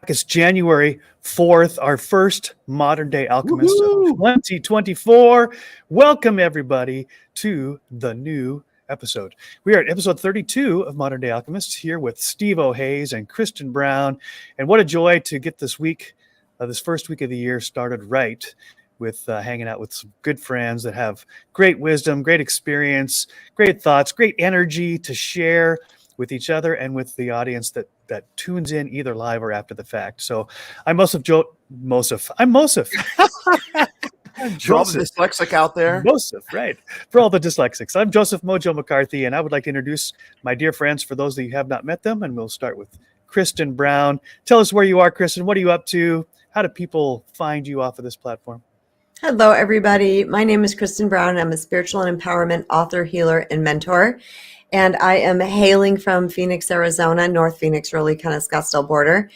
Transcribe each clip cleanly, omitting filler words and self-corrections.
It's January 4th, our first Modern Day Alchemists of 2024. Welcome, everybody, to the new episode. We are at episode 32 of Modern Day Alchemists here with Stevo Hays and Kristen Brown. And what a joy to get this week, this first week of the year started right with hanging out with some good friends that have great wisdom, great experience, great thoughts, great energy to share with each other and with the audience that tunes in either live or after the fact. So I'm Mosif. I'm Mosif. For all the dyslexic out there. Joseph, right. For all the dyslexics. I'm Joseph MoJOE McCarthy, and I would like to introduce my dear friends for those that you have not met them, and we'll start with Kristen Brown. Tell us where you are, Kristen. What are you up to? How do people find you off of this platform? Hello, everybody. My name is Kristen Brown. I'm a spiritual and empowerment author, healer, and mentor. And I am hailing from Phoenix, Arizona, North Phoenix, really kind of Scottsdale border.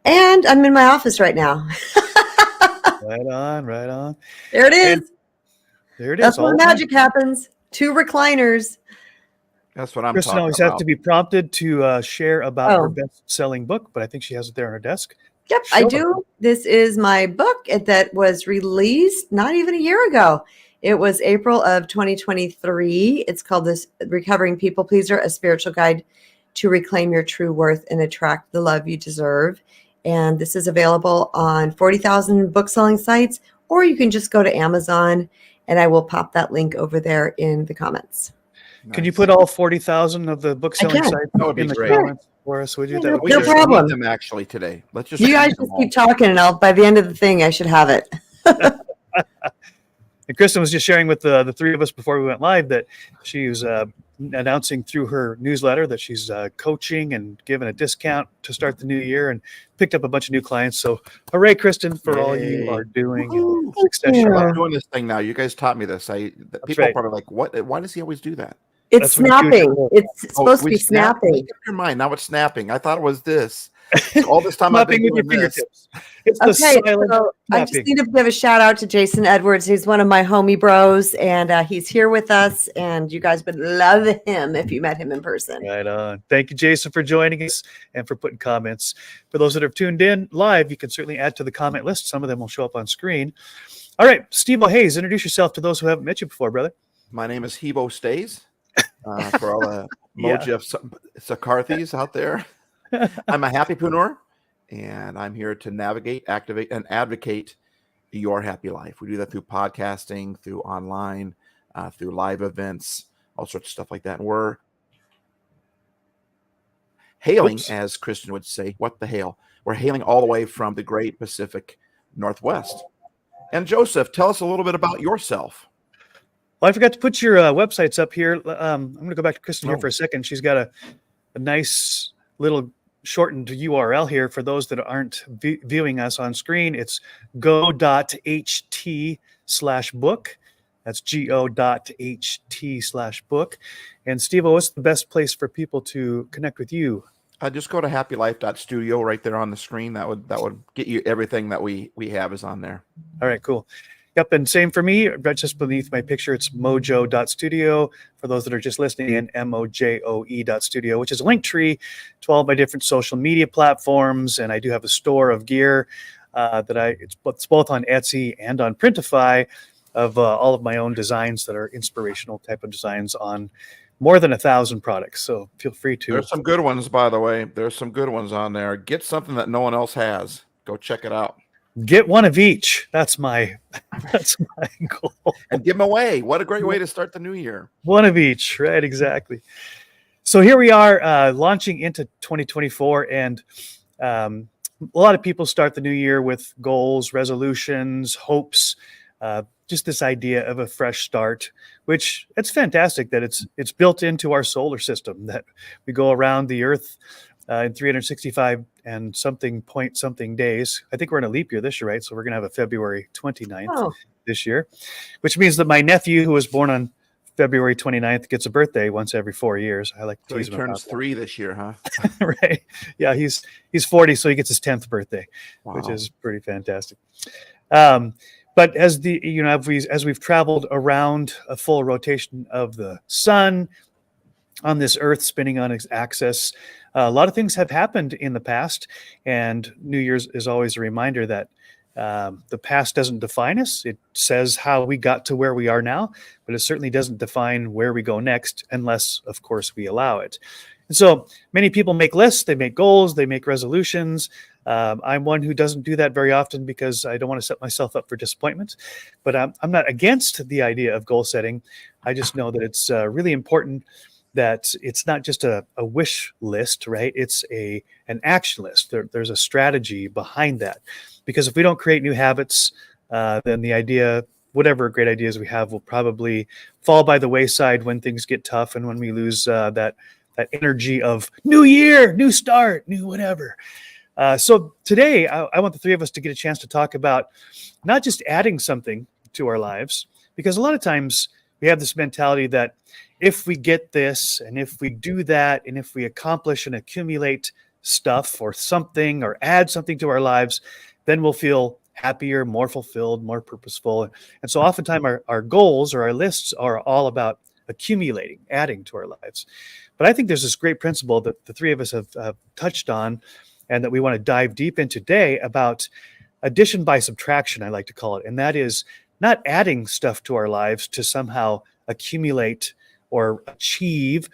And I'm in my office right now. Right on. There it is. And there it is. That's where magic happens. 2 recliners. That's what I'm Kristen talking always about. has to be prompted to share about her best-selling book, but I think she has it there on her desk. Yep, I do. This is my book that was released not even a year ago. It was April of 2023. It's called This Recovering People Pleaser, a spiritual guide to reclaim your true worth and attract the love you deserve. And this is available on 40,000 book-selling sites, or you can just go to Amazon, and I will pop that link over there in the comments. Nice. Can you put all 40,000 of the book-selling sites That would be in the great. comments for us? Would you? That would We be No just problem. need them actually today. Let's just You guys read them just all. keep talking, and by the end of the thing, I should have it. And Kristen was just sharing with the three of us before we went live that she was announcing through her newsletter that she's coaching and giving a discount to start the new year and picked up a bunch of new clients. So hooray, Kristen, for all you Yay. are doing. Woo-hoo. And success. you. I'm doing this thing now. You guys taught me this. People right. are probably like, "What? Why does he always do that?" It's That's what you do. snapping. It's supposed to be snapping. Keep your mind. Now it's snapping. I thought it was this. All this time I've been Snapping with your doing this. fingertips. It's the Okay, silent so I just snapping. need to give a shout out to Jason Edwards. He's one of my homie bros, and he's here with us. And you guys would love him if you met him in person. Right on. Thank you, Jason, for joining us and for putting comments. For those that have tuned in live, you can certainly add to the comment list. Some of them will show up on screen. All right, Stevo Hays, introduce yourself to those who haven't met you before, brother. My name is Hebo Stays. For all the MoJOE McCarthys out there, I'm a happypreneur, and I'm here to navigate, activate, and advocate your happy life. We do that through podcasting, through online, through live events, all sorts of stuff like that. And we're hailing, as Kristen would say, what the hail? We're hailing all the way from the great Pacific Northwest. And Joseph, tell us a little bit about yourself. Well, I forgot to put your websites up here. I'm going to go back to Kristen here for a second. She's got a nice little shortened URL here for those that aren't viewing us on screen. It's go.ht/book. That's go.ht/book. And Stevo, what's the best place for people to connect with you? Just go to happylife.studio right there on the screen. That would get you everything that we have is on there. All right, cool. Yep, and same for me. Right just beneath my picture, it's mojo.studio. For those that are just listening in, mojoe.studio, which is a link tree to all my different social media platforms. And I do have a store of gear it's both on Etsy and on Printify of all of my own designs that are inspirational type of designs on more than 1,000 products. So feel free to. There's some good ones, by the way. There's some good ones on there. Get something that no one else has. Go check it out. Get one of each. That's my goal. And give them away. What a great way to start the new year. One of each, right? Exactly. So here we are launching into 2024, and a lot of people start the new year with goals, resolutions, hopes, just this idea of a fresh start, which it's fantastic that it's built into our solar system, that we go around the Earth in 365 and something days. I think we're in a leap year this year, right? So we're going to have a February 29th this year, which means that my nephew, who was born on February 29th, gets a birthday once every 4 years. I like to So he tease him turns about 3 this year, huh? that. Right. Yeah, he's 40, so he gets his 10th birthday, which Wow. is pretty fantastic. But as we've traveled around a full rotation of the sun, on this earth spinning on its axis. A lot of things have happened in the past, and New Year's is always a reminder that the past doesn't define us. It says how we got to where we are now, but it certainly doesn't define where we go next, unless, of course, we allow it. And so many people make lists, they make goals, they make resolutions. I'm one who doesn't do that very often because I don't want to set myself up for disappointment. But I'm not against the idea of goal setting. I just know that it's really important that it's not just a wish list, right? It's an action list. There's a strategy behind that. Because if we don't create new habits, then the idea, whatever great ideas we have, will probably fall by the wayside when things get tough and when we lose that energy of new year, new start, new whatever. So today, I want the three of us to get a chance to talk about not just adding something to our lives, because a lot of times we have this mentality that if we get this and if we do that and if we accomplish and accumulate stuff or something or add something to our lives, then we'll feel happier, more fulfilled, more purposeful. And so oftentimes our goals or our lists are all about accumulating, adding to our lives. But I think there's this great principle that the three of us have touched on and that we want to dive deep into today about addition by subtraction, I like to call it. And that is not adding stuff to our lives to somehow accumulate or achieve,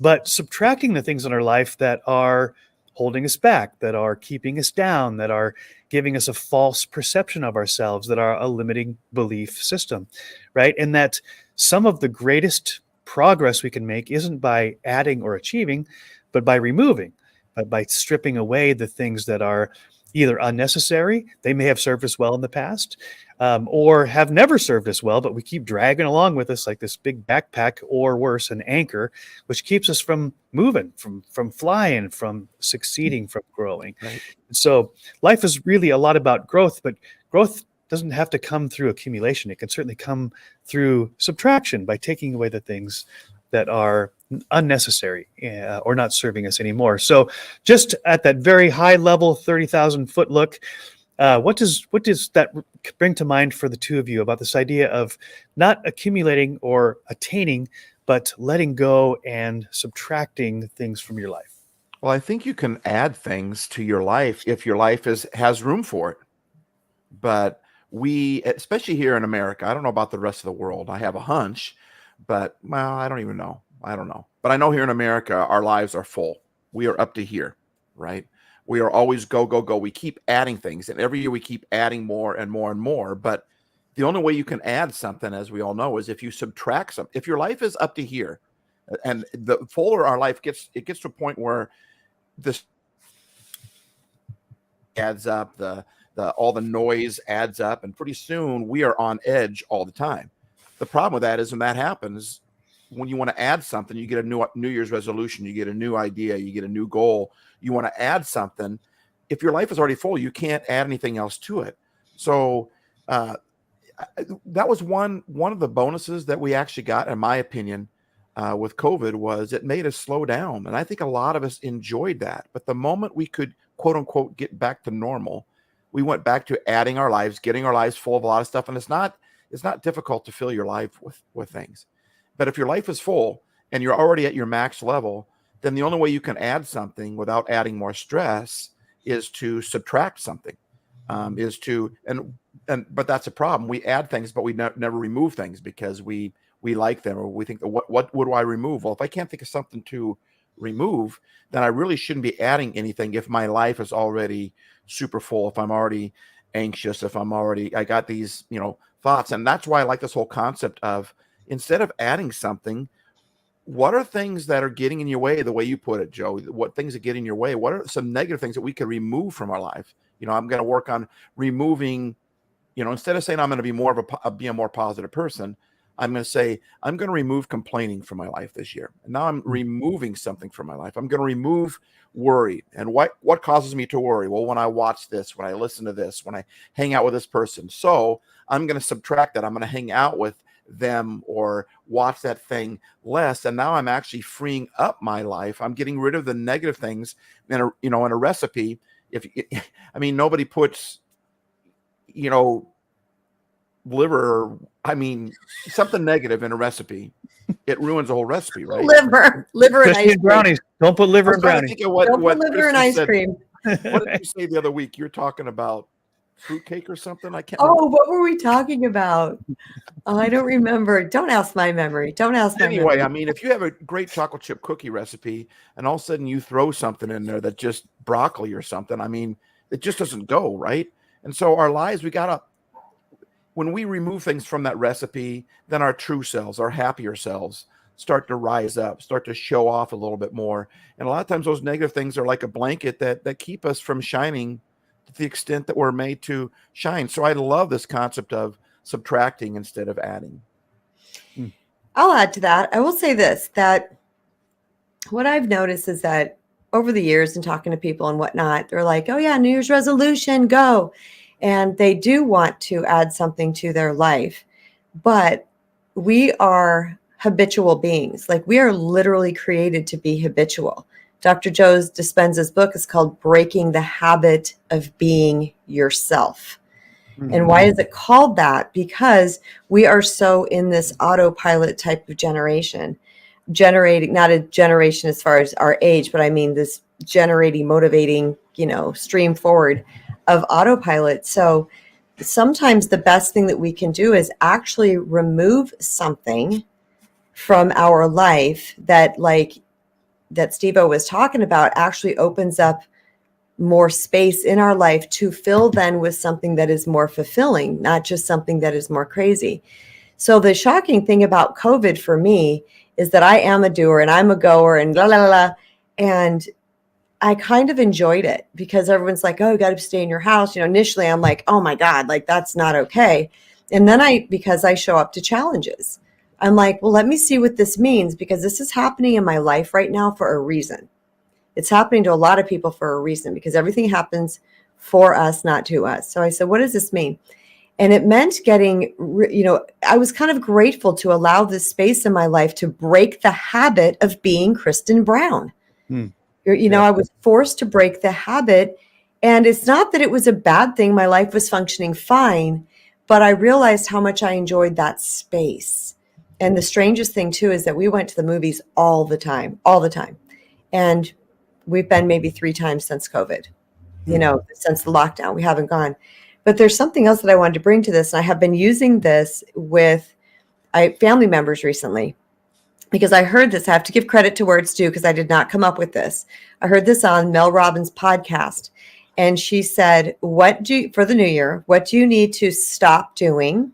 but subtracting the things in our life that are holding us back, that are keeping us down, that are giving us a false perception of ourselves, that are a limiting belief system, right? And that some of the greatest progress we can make isn't by adding or achieving, but by removing, but by stripping away the things that are either unnecessary, they may have served us well in the past, or have never served us well, but we keep dragging along with us like this big backpack, or worse, an anchor, which keeps us from moving, from flying, from succeeding, from growing. Right. So life is really a lot about growth, but growth doesn't have to come through accumulation. It can certainly come through subtraction by taking away the things that are unnecessary or not serving us anymore. So just at that very high level, 30,000 foot look, what does that bring to mind for the two of you about this idea of not accumulating or attaining, but letting go and subtracting things from your life? Well, I think you can add things to your life if your life has room for it. But we, especially here in America, I don't know about the rest of the world. I have a hunch, but well, I don't even know. I don't know. But I know here in America, our lives are full. We are up to here, right? We are always go, go, go. We keep adding things. And every year we keep adding more and more and more. But the only way you can add something, as we all know, is if you subtract something. If your life is up to here, and the fuller our life gets, it gets to a point where this adds up, all the noise adds up, and pretty soon we are on edge all the time. The problem with that is when that happens, when you want to add something, you get a New Year's resolution, you get a new idea, you get a new goal, you want to add something. If your life is already full, you can't add anything else to it. So that was one of the bonuses that we actually got, in my opinion, with COVID, was it made us slow down. And I think a lot of us enjoyed that. But the moment we could, quote unquote, get back to normal, we went back to adding our lives, getting our lives full of a lot of stuff. And it's not difficult to fill your life with things. But if your life is full and you're already at your max level, then the only way you can add something without adding more stress is to subtract something. But that's a problem. We add things, but we never remove things because we like them, or we think, what do I remove? Well, if I can't think of something to remove, then I really shouldn't be adding anything if my life is already super full, if I'm already anxious, if I got these, thoughts. And that's why I like this whole concept of, instead of adding something, what are things that are getting in your way, the way you put it, Joe? What things are getting in your way? What are some negative things that we could remove from our life? I'm going to work on removing, instead of saying I'm going to be be a more positive person, I'm going to say, I'm going to remove complaining from my life this year. And now I'm removing something from my life. I'm going to remove worry. And what causes me to worry? Well, when I watch this, when I listen to this, when I hang out with this person. So I'm going to subtract that. I'm going to hang out with them or watch that thing less. And now I'm actually freeing up my life. I'm getting rid of the negative things in a recipe. Nobody puts, liver, I mean, something negative in a recipe, it ruins the whole recipe, right? Liver and Especially ice in cream. brownies. Don't put liver I'm in trying to brownies. think of what Don't put liver and Kristen ice said. cream. What did you say the other week? You're talking about fruitcake or something? I can't Oh, remember. what were we talking about? Oh, I don't remember. Don't ask my memory. Don't ask my Anyway, memory. I mean, if you have a great chocolate chip cookie recipe and all of a sudden you throw something in there that just broccoli or something, I mean, it just doesn't go, right? And so our lives, when we remove things from that recipe, then our true selves, our happier selves, start to rise up, start to show off a little bit more. And a lot of times those negative things are like a blanket that keep us from shining to the extent that we're made to shine. So I love this concept of subtracting instead of adding. I'll add to that. I will say this, that what I've noticed is that over the years and talking to people and whatnot, they're like, oh yeah, New Year's resolution, go. And they do want to add something to their life, but we are habitual beings. Like we are literally created to be habitual. Dr. Joe Dispenza's book is called Breaking the Habit of Being Yourself. And why is it called that? Because we are so in this autopilot type of generation, generating, not a generation as far as our age, but I mean this generating, motivating, stream forward of autopilot. So sometimes the best thing that we can do is actually remove something from our life that Stevo was talking about actually opens up more space in our life to fill then with something that is more fulfilling, not just something that is more crazy. So the shocking thing about COVID for me is that I am a doer and I'm a goer and la la la la. And I kind of enjoyed it because everyone's like, oh, you got to stay in your house. Initially I'm like, oh my God, like that's not okay. And then because I show up to challenges, I'm like, well, let me see what this means, because this is happening in my life right now for a reason. It's happening to a lot of people for a reason, because everything happens for us, not to us. So I said, what does this mean? And it meant I was kind of grateful to allow this space in my life to break the habit of being Kristen Brown. I was forced to break the habit. And it's not that it was a bad thing. My life was functioning fine, but I realized how much I enjoyed that space. And the strangest thing too is that we went to the movies all the time. And we've been maybe 3 times since COVID, since the lockdown. We haven't gone. But there's something else that I wanted to bring to this. And I have been using this with family members recently, because I heard this. I have to give credit to where it's due, because I did not come up with this. I heard this on Mel Robbins' podcast. And she said, for the new year, what do you need to stop doing?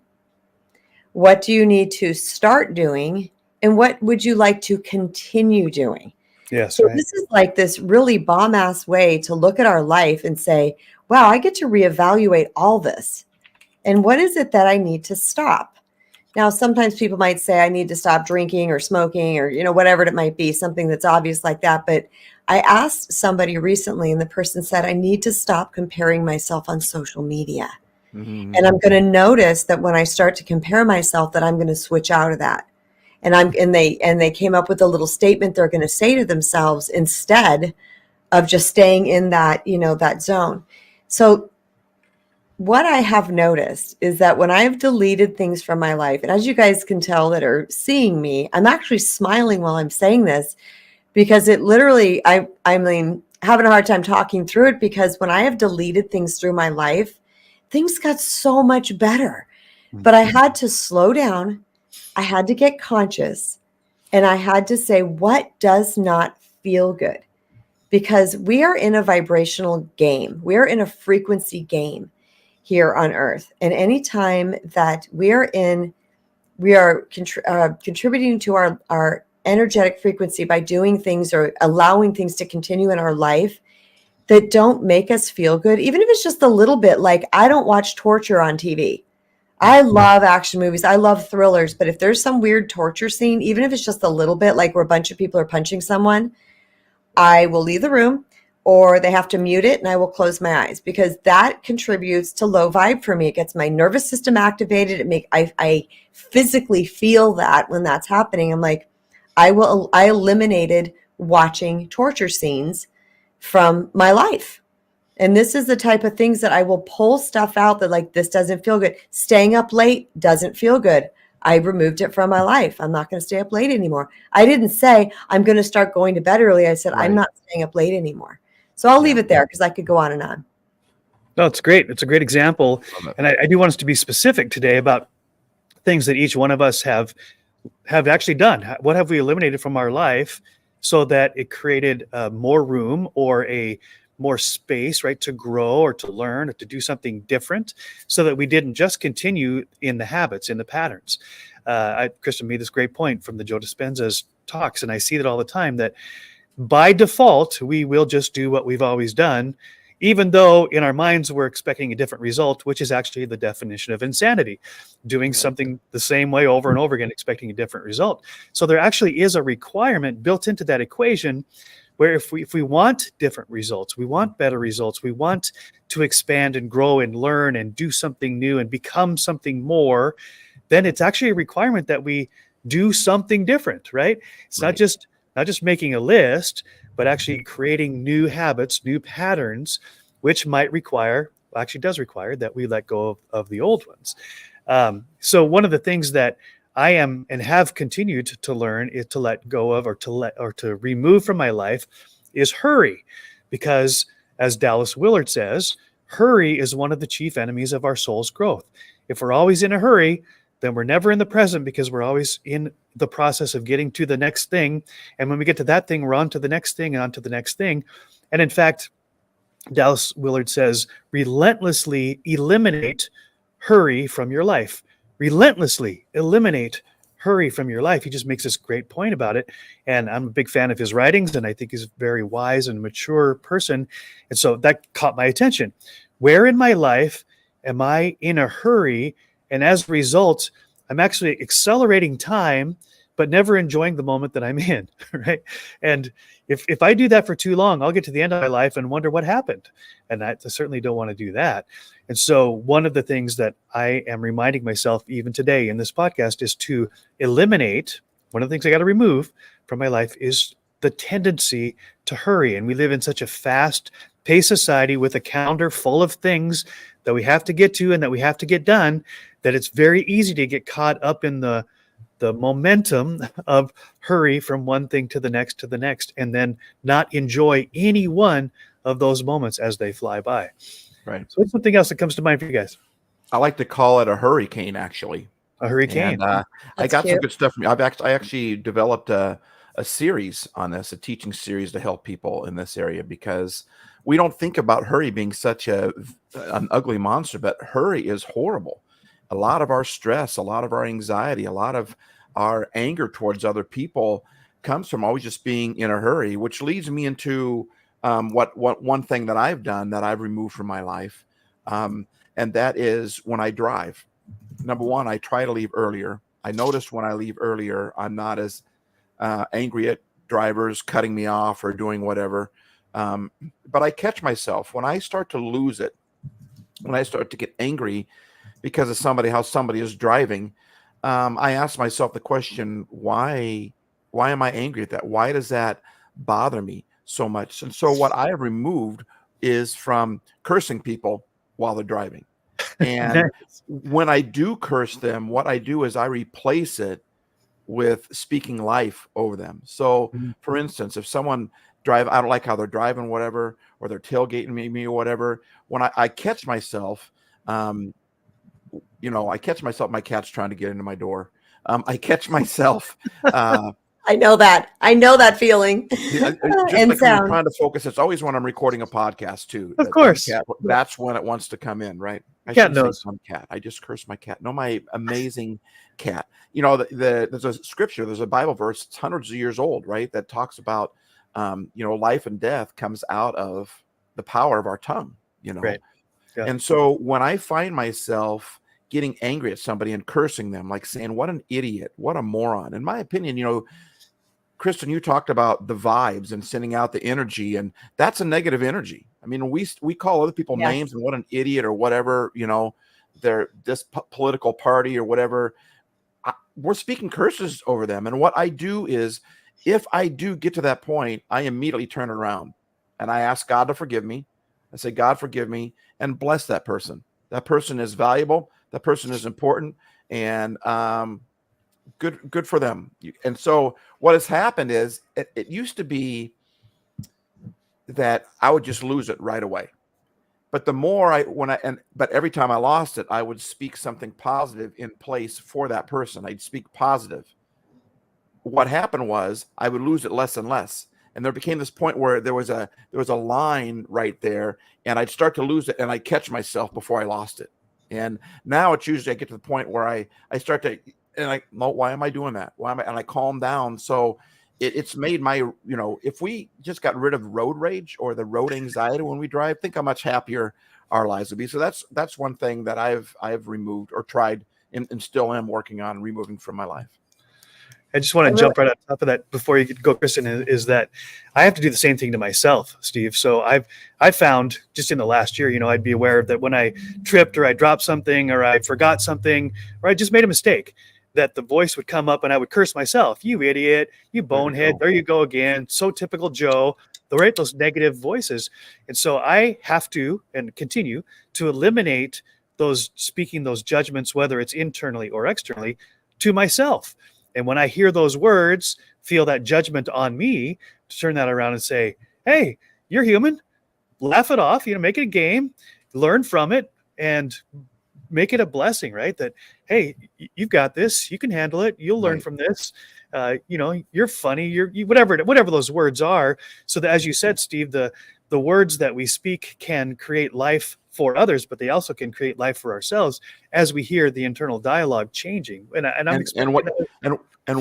What do you need to start doing? And what would you like to continue doing? Yes. So right. This is like this really bomb ass way to look at our life and say, wow, I get to reevaluate all this. And what is it that I need to stop? Now, sometimes people might say I need to stop drinking or smoking or, whatever it might be, something that's obvious like that. But I asked somebody recently and the person said, I need to stop comparing myself on social media. Mm-hmm. And I'm going to notice that when I start to compare myself, that I'm going to switch out of that. And they came up with a little statement they're going to say to themselves instead of just staying in that, that zone. So what I have noticed is that when I have deleted things from my life, and as you guys can tell that are seeing me, I'm actually smiling while I'm saying this, because it literally, I mean, having a hard time talking through it, because when I have deleted things through my life, things got so much better. But I had to slow down. I had to get conscious, and I had to say, what does not feel good? Because we are in a vibrational game. We are in a frequency game here on Earth. And anytime that we are contributing to our energetic frequency by doing things or allowing things to continue in our life that don't make us feel good, even if it's just a little bit, like I don't watch torture on TV. I love action movies. I love thrillers. But if there's some weird torture scene, even if it's just a little bit, like where a bunch of people are punching someone, I will leave the room, or they have to mute it, and I will close my eyes, because that contributes to low vibe for me. It gets my nervous system activated. I physically feel that when that's happening. I'm like, I eliminated watching torture scenes from my life. And this is the type of things that I will pull stuff out that like, this doesn't feel good. Staying up late doesn't feel good. I removed it from my life. I'm not going to stay up late anymore. I didn't say I'm going to start going to bed early. I said, I'm not staying up late anymore. So I'll leave it there because I could go on and on. No, it's great. It's a great example. And I do want us to be specific today about things that each one of us have actually done. What have we eliminated from our life so that it created more room or a more space, right, to grow or to learn or to do something different, so that we didn't just continue in the habits, in the patterns. Kristen made this great point from the Joe Dispenza's talks, and I see that all the time, that by default, we will just do what we've always done, even though in our minds we're expecting a different result, which is actually the definition of insanity, doing something the same way over and over again, expecting a different result. So there actually is a requirement built into that equation where if we want different results, we want better results, we want to expand and grow and learn and do something new and become something more, then it's actually a requirement that we do something different, right? It's not just making a list, but actually creating new habits, new patterns, which might require, actually does require, that we let go of the old ones. So one of the things that I am and have continued to learn is to let go of, or to remove from my life, is hurry. Because as Dallas Willard says, hurry is one of the chief enemies of our soul's growth. If we're always in a hurry, then we're never in the present, because we're always in the process of getting to the next thing. And when we get to that thing, we're on to the next thing and on to the next thing. And in fact, Dallas Willard says, relentlessly eliminate hurry from your life. Relentlessly eliminate hurry from your life. He just makes this great point about it. And I'm a big fan of his writings, and I think he's a very wise and mature person. And so that caught my attention. Where in my life am I in a hurry? And as a result, I'm actually accelerating time, but never enjoying the moment that I'm in, right? And if I do that for too long, I'll get to the end of my life and wonder what happened. And I certainly don't want to do that. And so one of the things that I am reminding myself even today in this podcast is to eliminate, one of the things I got to remove from my life is the tendency to hurry. And we live in such a fast-paced society with a calendar full of things that we have to get to and that we have to get done, that it's very easy to get caught up in the momentum of hurry from one thing to the next, and then not enjoy any one of those moments as they fly by. Right. So it's something else that comes to mind for you guys. I like to call it a hurricane, actually. A hurricane. And, I got some good stuff from you. I actually developed a series on this, a teaching series to help people in this area, because we don't think about hurry being such an ugly monster, but hurry is horrible. A lot of our stress, a lot of our anxiety, a lot of our anger towards other people comes from always just being in a hurry, which leads me into what one thing that I've done that I've removed from my life. And that is when I drive. Number one, I try to leave earlier. I noticed when I leave earlier, I'm not as angry at drivers cutting me off or doing whatever. But I catch myself when I start to lose it, when I start to get angry because of how somebody is driving. I ask myself the question, why am I angry at that? Why does that bother me so much? And so what I have removed is from cursing people while they're driving. And when I do curse them, what I do is I replace it with speaking life over them. So for instance, if someone I don't like how they're driving, whatever, or they're tailgating me or whatever, when I catch myself, I catch myself, my cat's trying to get into my door. I catch myself. I know that feeling. Just and like sound. I'm trying to focus. It's always when I'm recording a podcast too. Of course. That's when it wants to come in, right? Cat knows. Cat. I just cursed my cat. No, my amazing cat. There's a scripture, there's a Bible verse, it's hundreds of years old, right? That talks about, life and death comes out of the power of our tongue, Right. Yeah. And so when I find myself getting angry at somebody and cursing them, like saying, what an idiot, what a moron. In my opinion, Kristen, you talked about the vibes and sending out the energy, and that's a negative energy. I mean, we call other people names and what an idiot or whatever, they're this political party or whatever. We're speaking curses over them. And what I do is, if I do get to that point, I immediately turn around and I ask God to forgive me. I say, God, forgive me, and bless that person. That person is valuable. That person is important, and good for them. And so what has happened is it used to be that I would just lose it right away. But the more but every time I lost it, I would speak something positive in place for that person. I'd speak positive. What happened was I would lose it less and less. And there became this point where there was a line right there, and I'd start to lose it, and I'd catch myself before I lost it. And now it's usually I get to the point where I start to, and why am I doing that? And I calm down. So it's made my, if we just got rid of road rage or the road anxiety when we drive, think how much happier our lives would be. So that's one thing that I've removed or tried and still am working on removing from my life. I just want to jump right on top of that before you go, Kristen, is that I have to do the same thing to myself, Steve. So I found just in the last year, I'd be aware that when I tripped or I dropped something or I forgot something or I just made a mistake, that the voice would come up and I would curse myself. You idiot, you bonehead, there you go again. So typical Joe, right? Those negative voices. And so I have to and continue to eliminate speaking those judgments, whether it's internally or externally, to myself. And when I hear those words, feel that judgment on me, to turn that around and say, hey, you're human. Laugh it off, make it a game, learn from it, and make it a blessing, right? That, hey, you've got this, you can handle it, you'll learn from this. You're funny, you whatever those words are. So that, as you said, Steve, the words that we speak can create life for others, but they also can create life for ourselves as we hear the internal dialogue changing. And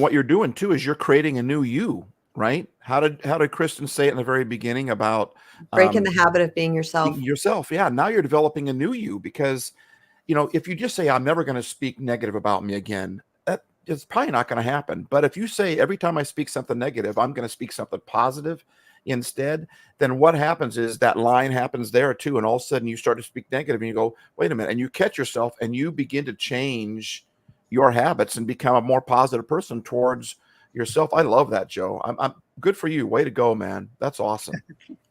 what you're doing too is you're creating a new you, right? How did Kristen say it in the very beginning about breaking the habit of being yourself? Yeah. Now you're developing a new you, because if you just say, I'm never going to speak negative about me again, it's probably not going to happen. But if you say, every time I speak something negative, I'm going to speak something positive instead, then what happens is that line happens there too. And all of a sudden you start to speak negative and you go, wait a minute. And you catch yourself and you begin to change your habits and become a more positive person towards yourself. I love that, Joe. I'm good for you. Way to go, man. That's awesome.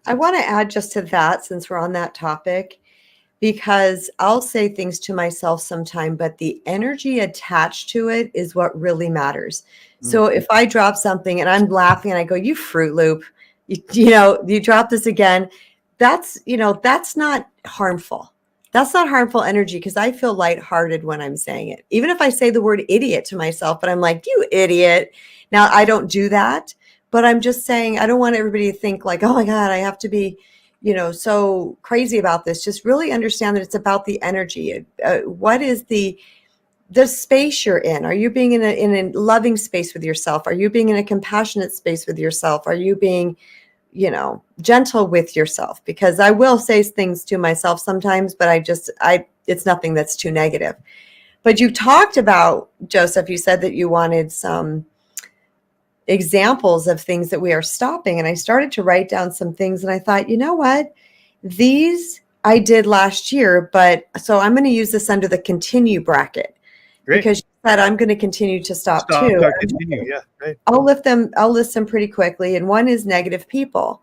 I want to add just to that, since we're on that topic, because I'll say things to myself sometime, but the energy attached to it is what really matters. So if I drop something and I'm laughing and I go, you Fruit Loop, you drop this again, that's not harmful. That's not harmful energy, because I feel lighthearted when I'm saying it. Even if I say the word idiot to myself, but I'm like, you idiot. Now, I don't do that, but I'm just saying, I don't want everybody to think like, oh my God, I have to be, so crazy about this. Just really understand that it's about the energy. What is the space you're in? Are you being in a loving space with yourself? Are you being in a compassionate space with yourself? Are you being, gentle with yourself? Because I will say things to myself sometimes, but it's nothing that's too negative. But you talked about, Joseph, you said that you wanted some examples of things that we are stopping. And I started to write down some things, and I thought, you know what? These I did last year, so I'm going to use this under the continue bracket. Great. Because you said I'm going to continue to stop too. Continue. Yeah, right. I'll list them pretty quickly. And one is negative people.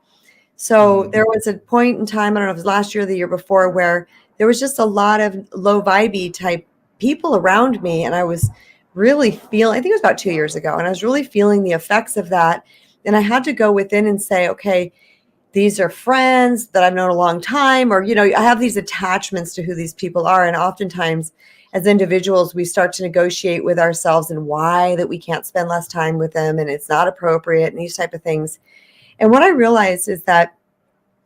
So there was a point in time, I don't know if it was last year or the year before, where there was just a lot of low vibey type people around me. And I was really feeling, I think it was about 2 years ago, and I was really feeling the effects of that. And I had to go within and say, okay, these are friends that I've known a long time, or, I have these attachments to who these people are. And oftentimes as individuals, we start to negotiate with ourselves and why that we can't spend less time with them, and it's not appropriate, and these type of things. And what I realized is that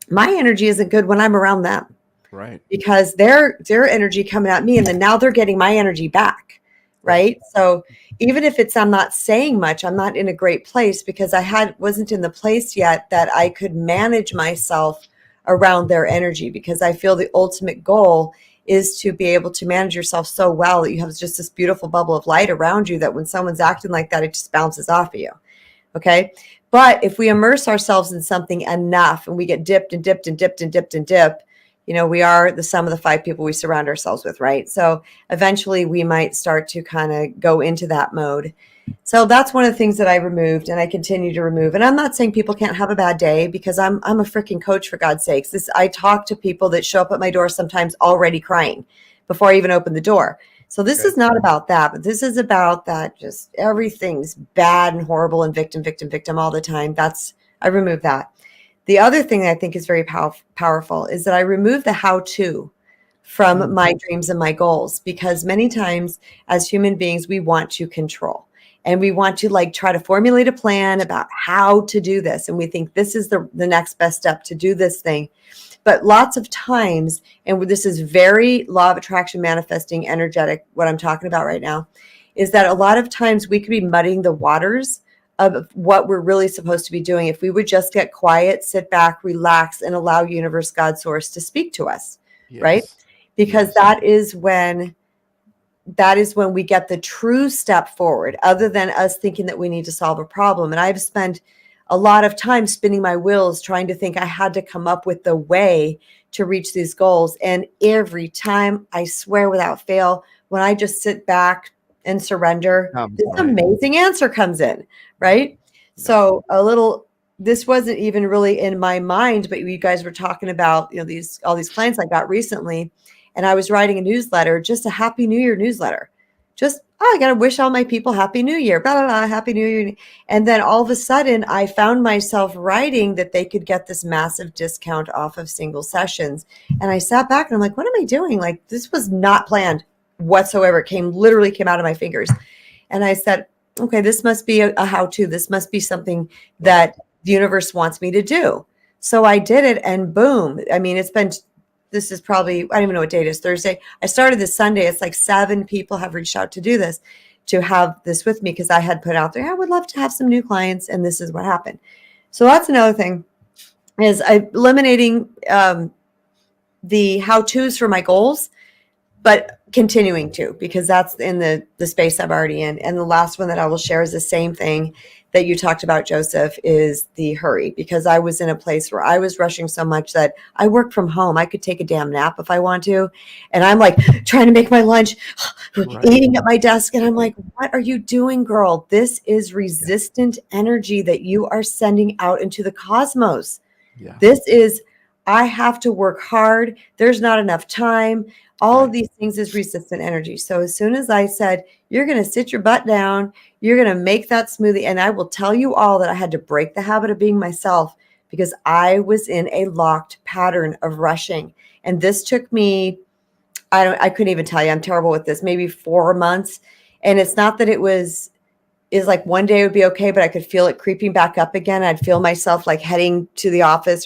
my energy isn't good when I'm around them. Right. Because their energy coming at me, and then now they're getting my energy back. Right. So even if I'm not saying much, I'm not in a great place, because I wasn't in the place yet that I could manage myself around their energy, because I feel the ultimate goal is to be able to manage yourself so well that you have just this beautiful bubble of light around you that when someone's acting like that, it just bounces off of you. Okay. But if we immerse ourselves in something enough and we get dipped and dipped and dipped and dipped and dipped, we are the sum of the 5 people we surround ourselves with, right? So eventually we might start to kind of go into that mode. So that's one of the things that I removed and I continue to remove. And I'm not saying people can't have a bad day, because I'm a freaking coach, for God's sakes. I talk to people that show up at my door sometimes already crying before I even open the door. So this is not about that, but this is about that just everything's bad and horrible and victim, victim, victim all the time. I remove that. The other thing that I think is very powerful is that I remove the how-to from my dreams and my goals, because many times as human beings, we want to control and we want to try to formulate a plan about how to do this. And we think this is the next best step to do this thing. But lots of times, and this is very law of attraction, manifesting, energetic, what I'm talking about right now, is that a lot of times we could be muddying the waters of what we're really supposed to be doing if we would just get quiet, sit back, relax, and allow universe, God, source to speak to us, right? Because that is when we get the true step forward, other than us thinking that we need to solve a problem. And I've spent a lot of time spinning my wheels trying to think I had to come up with the way to reach these goals. And every time, I swear without fail, when I just sit back and surrender, this amazing answer comes in, right? So this wasn't even really in my mind, but you guys were talking about, all these clients I got recently, and I was writing a newsletter, just a Happy New Year newsletter. I got to wish all my people Happy New Year, blah, blah, blah, Happy New Year. And then all of a sudden I found myself writing that they could get this massive discount off of single sessions. And I sat back and I'm like, what am I doing? This was not planned whatsoever. It literally came out of my fingers. And I said, okay, this must be a how-to. This must be something that the universe wants me to do. So I did it, and boom. I mean, this is probably, I don't even know what date it is, Thursday. I started this Sunday. It's 7 people have reached out to do this, to have this with me, because I had put out there, I would love to have some new clients, and this is what happened. So that's another thing, is eliminating the how-tos for my goals, but continuing to, because that's in the space I'm already in. And the last one that I will share is the same thing that you talked about, Joseph, is the hurry, because I was in a place where I was rushing so much that I work from home. I could take a damn nap if I want to. And I'm trying to make my lunch, eating at my desk. And I'm like, what are you doing, girl? This is resistant energy that you are sending out into the cosmos. This is, I have to work hard. There's not enough time. All of these things is resistant energy. So as soon as I said, you're going to sit your butt down, you're going to make that smoothie. And I will tell you all that I had to break the habit of being myself, because I was in a locked pattern of rushing. And this took me, I couldn't even tell you, I'm terrible with this, maybe 4 months. And it's not that is one day it would be okay, but I could feel it creeping back up again. I'd feel myself heading to the office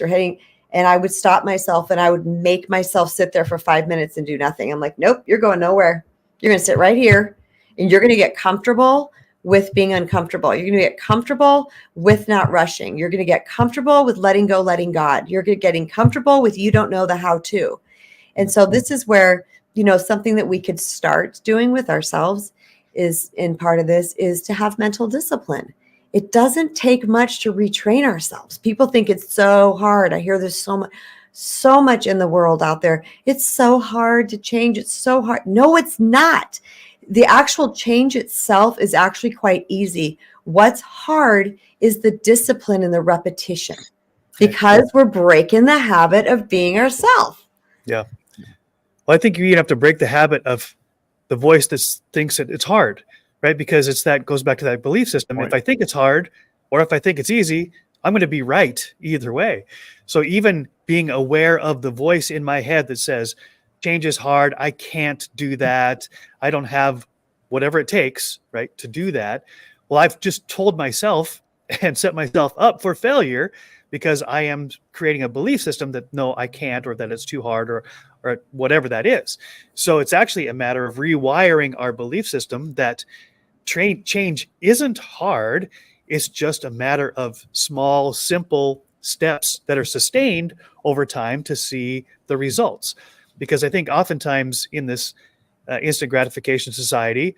and I would stop myself and I would make myself sit there for 5 minutes and do nothing. I'm like, nope, you're going nowhere. You're going to sit right here and you're going to get comfortable with being uncomfortable. You're going to get comfortable with not rushing. You're going to get comfortable with letting go, letting God. You're getting comfortable with you don't know the how to. And so this is where, something that we could start doing with ourselves is, in part of this, is to have mental discipline. It doesn't take much to retrain ourselves. People think it's so hard. I hear there's so much in the world out there. It's so hard to change. It's so hard. No, it's not. The actual change itself is actually quite easy. What's hard is the discipline and the repetition, because we're breaking the habit of being ourselves. Yeah. Well, I think you even have to break the habit of the voice that thinks that it's hard. Right? Because goes back to that belief system. Right. If I think it's hard or if I think it's easy, I'm going to be right either way. So even being aware of the voice in my head that says, change is hard, I can't do that, I don't have whatever it takes, right, to do that. Well, I've just told myself and set myself up for failure, because I am creating a belief system that no, I can't, or that it's too hard, or whatever that is. So it's actually a matter of rewiring our belief system that change isn't hard. It's just a matter of small, simple steps that are sustained over time to see the results. Because I think oftentimes in this instant gratification society,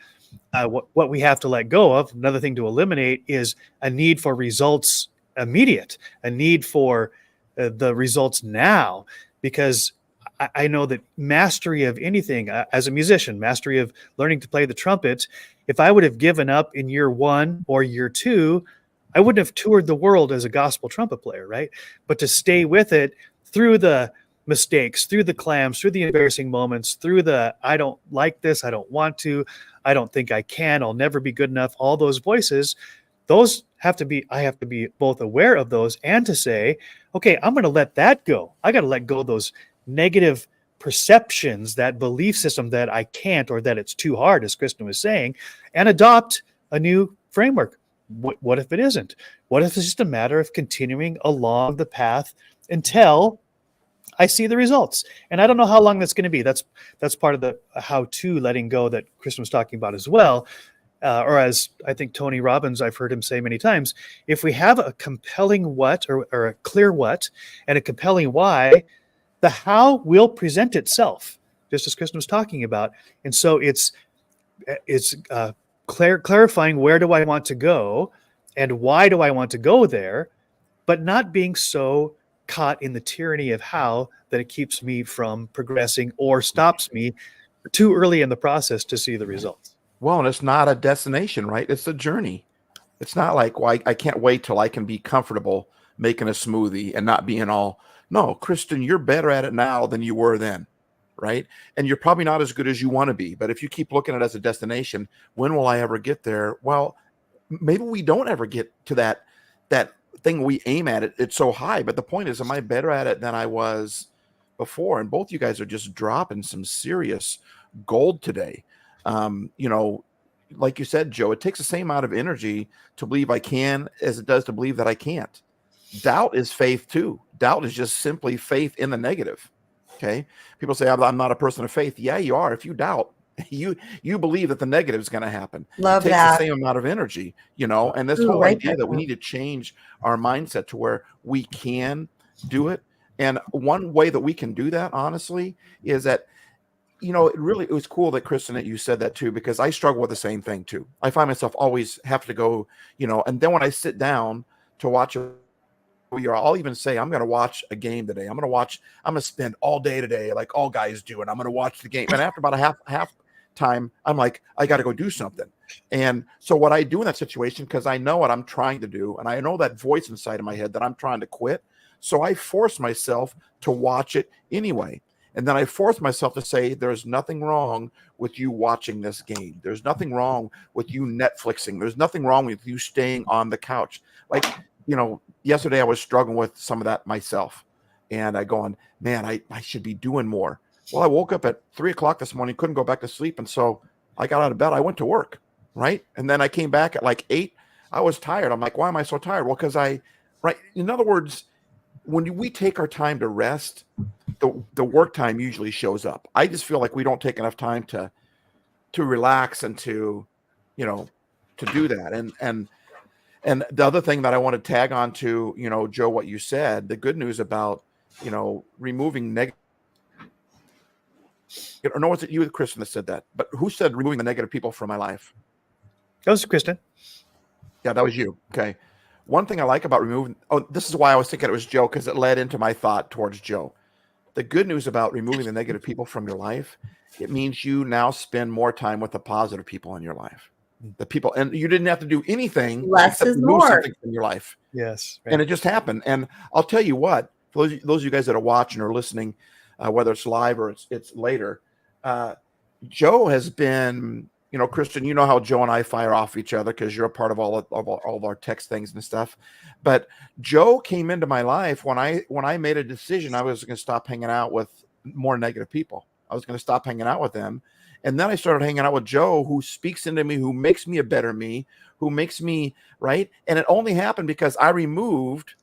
what we have to let go of, another thing to eliminate, is a need for results immediate, a need for the results now. Because I know that mastery of anything, as a musician, mastery of learning to play the trumpet, if I would have given up in year 1 or year 2, I wouldn't have toured the world as a gospel trumpet player, right? But to stay with it through the mistakes, through the clams, through the embarrassing moments, through the I don't like this, I don't want to, I don't think I can, I'll never be good enough, all those voices, those have to be, I have to be both aware of those and to say, okay, I'm going to let that go. I got to let go of those negative perceptions, that belief system that I can't, or that it's too hard, as Kristen was saying, and adopt a new framework. What if it isn't? What if it's just a matter of continuing along the path until I see the results? And I don't know how long that's going to be. That's part of the how-to letting go that Kristen was talking about as well. Or as I think Tony Robbins, I've heard him say many times, if we have a compelling what, or a clear what, and a compelling why, the how will present itself, just as Kristen was talking about. And so it's clarifying where do I want to go and why do I want to go there, but not being so caught in the tyranny of how that it keeps me from progressing or stops me too early in the process to see the results. Well, and it's not a destination, right? It's a journey. It's not like, well, I can't wait till I can be comfortable making a smoothie and not being all, no, Kristen, you're better at it now than you were then, right? And you're probably not as good as you want to be. But if you keep looking at it as a destination, when will I ever get there? Well, maybe we don't ever get to that thing we aim at. It's so high. But the point is, am I better at it than I was before? And both you guys are just dropping some serious gold today. Like you said, Joe, it takes the same amount of energy to believe I can as it does to believe that I can't. Doubt is faith too. Doubt is just simply faith in the negative. Okay. People say, I'm not a person of faith. Yeah, you are. If you doubt, you believe that the negative is going to happen. Love it takes that. the same amount of energy, and this whole idea that we need to change our mindset to where we can do it. And one way that we can do that, honestly, is that, it was cool that Kristen, that you said that too, because I struggle with the same thing too. I find myself always have to go, and then when I sit down to watch I'll even say, I'm going to watch a game today. I'm going to spend all day today, like all guys do, and I'm going to watch the game. And after about a half time, I'm like, I got to go do something. And so what I do in that situation, because I know what I'm trying to do, and I know that voice inside of my head that I'm trying to quit. So I force myself to watch it anyway. And then I force myself to say, there's nothing wrong with you watching this game. There's nothing wrong with you Netflixing. There's nothing wrong with you staying on the couch. Like, yesterday I was struggling with some of that myself. And I going, man, I should be doing more. Well, I woke up at 3:00 this morning, couldn't go back to sleep. And so I got out of bed. I went to work, right? And then I came back at like 8. I was tired. I'm like, why am I so tired? Well, because in other words, when we take our time to rest, the work time usually shows up. I just feel like we don't take enough time to relax and to do that. And the other thing that I want to tag on to, Joe, what you said, the good news about, removing negative. Or no, was it you, Kristen, that said that? But who said removing the negative people from my life? That was Kristen. Yeah, that was you. Okay. One thing I like about removing, this is why I was thinking it was Joe, because it led into my thought towards Joe. The good news about removing the negative people from your life, it means you now spend more time with the positive people in your life. The people, and you didn't have to do anything Less is more. Something from your life. Yes. Right. And it just happened. And I'll tell you what, for those of you guys that are watching or listening, whether it's live or it's later, Joe has been, Kristen, you know how Joe and I fire off each other because you're a part of all of our text things and stuff. But Joe came into my life when I made a decision I was going to stop hanging out with more negative people. I was going to stop hanging out with them. And then I started hanging out with Joe, who speaks into me, who makes me a better me, who makes me right. And it only happened because I removed.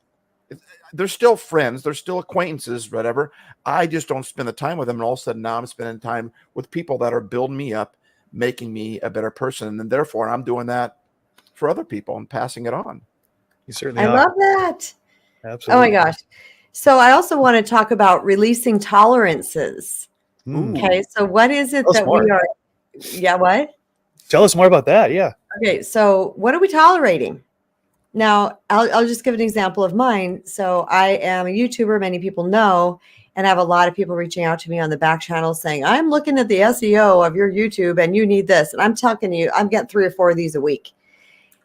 They're still friends. They're still acquaintances, whatever. I just don't spend the time with them. And all of a sudden now I'm spending time with people that are building me up, making me a better person. And then therefore I'm doing that for other people and passing it on. You certainly I are. love that. Absolutely. Oh my gosh. So I also want to talk about releasing tolerances. Okay. So what is it that we are? Yeah. What? Tell us more about that. Yeah. Okay. So what are we tolerating? Now, I'll just give an example of mine. So I am a YouTuber, many people know, And I have a lot of people reaching out to me on the back channel saying, I'm looking at the SEO of your YouTube and you need this. And I'm telling you, I'm getting 3 or 4 of these a week.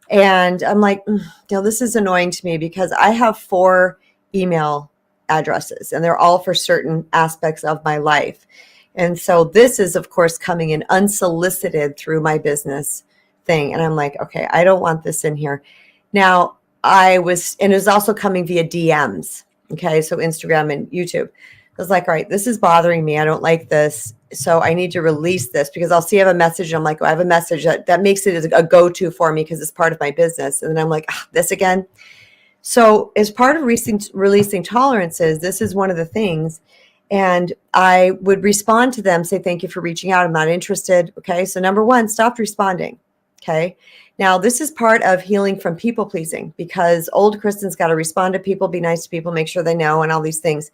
And I'm like, this is annoying to me because I have 4 email addresses and they're all for certain aspects of my life. And so this is, of course, coming in unsolicited through my business thing. And I'm like, okay, I don't want this in here. Now, and it was also coming via DMs. Okay, so Instagram and YouTube. I was like, all right, this is bothering me. I don't like this. So I need to release this because I'll see I have a message. I'm like, I have a message that makes it a go-to for me because it's part of my business. And then I'm like, this again. So as part of releasing tolerances, this is one of the things. And I would respond to them, say, thank you for reaching out. I'm not interested. Okay. So number 1, stop responding. Okay. Now this is part of healing from people pleasing because old Kristen's got to respond to people, be nice to people, make sure they know, and all these things.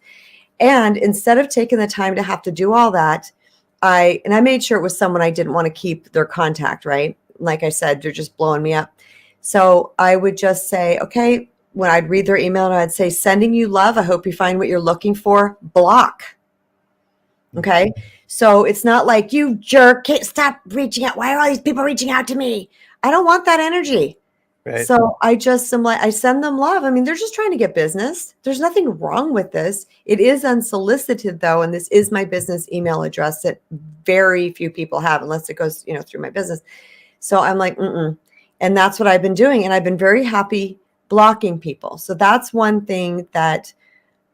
And instead of taking the time to have to do all that, I made sure it was someone I didn't want to keep their contact, right? Like I said, they're just blowing me up. So I would just say, okay, when I'd read their email and I'd say, sending you love. I hope you find what you're looking for. Block. Okay. So it's not like, you jerk, can't stop reaching out. Why are all these people reaching out to me? I don't want that energy. Right. So I just am like, I send them love. I mean, they're just trying to get business. There's nothing wrong with this. It is unsolicited though. And this is my business email address that very few people have unless it goes, through my business. So I'm like, And that's what I've been doing. And I've been very happy blocking people. So that's one thing that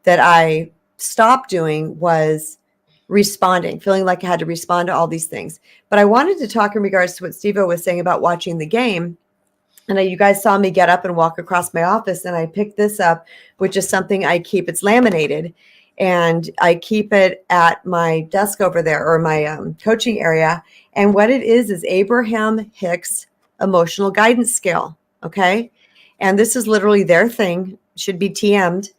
I stopped doing was responding, feeling like I had to respond to all these things. But I wanted to talk in regards to what Stevo was saying about watching the game. And you guys saw me get up and walk across my office, and I picked this up, which is something I keep. It's laminated, and I keep it at my desk over there, or my coaching area. And what it is Abraham Hicks emotional guidance scale. Okay. And this is literally their thing, should be TM'd.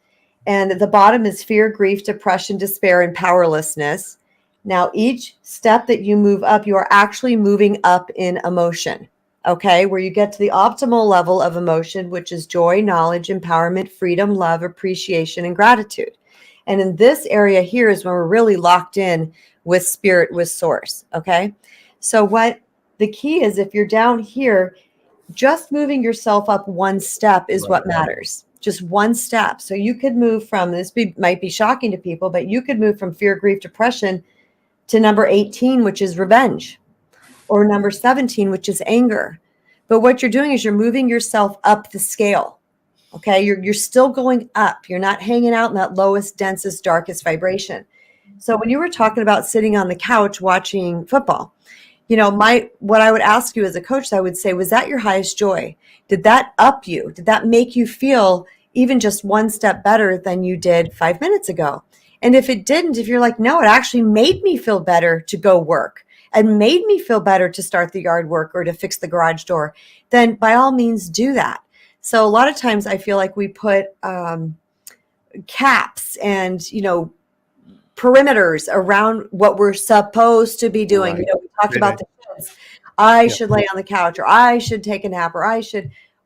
And at the bottom is fear, grief, depression, despair, and powerlessness. Now, each step that you move up, you are actually moving up in emotion. Okay, where you get to the optimal level of emotion, which is joy, knowledge, empowerment, freedom, love, appreciation, and gratitude. And in this area here is when we're really locked in with spirit, with source. Okay, so what the key is, if you're down here, just moving yourself up one step is what matters. Just one step. So you could move from, might be shocking to people, but you could move from fear, grief, depression to number 18, which is revenge, or number 17, which is anger. But what you're doing is you're moving yourself up the scale. Okay. You're still going up. You're not hanging out in that lowest, densest, darkest vibration. So when you were talking about sitting on the couch watching football, what I would ask you as a coach, I would say, was that your highest joy? Did that up you? Did that make you feel even just one step better than you did 5 minutes ago? And if it didn't, if you're like, no, it actually made me feel better to go work and made me feel better to start the yard work or to fix the garage door, then by all means do that. So a lot of times I feel like we put caps and, perimeters around what we're supposed to be doing. Right. We talked about the kids. I should lay on the couch, or I should take a nap, or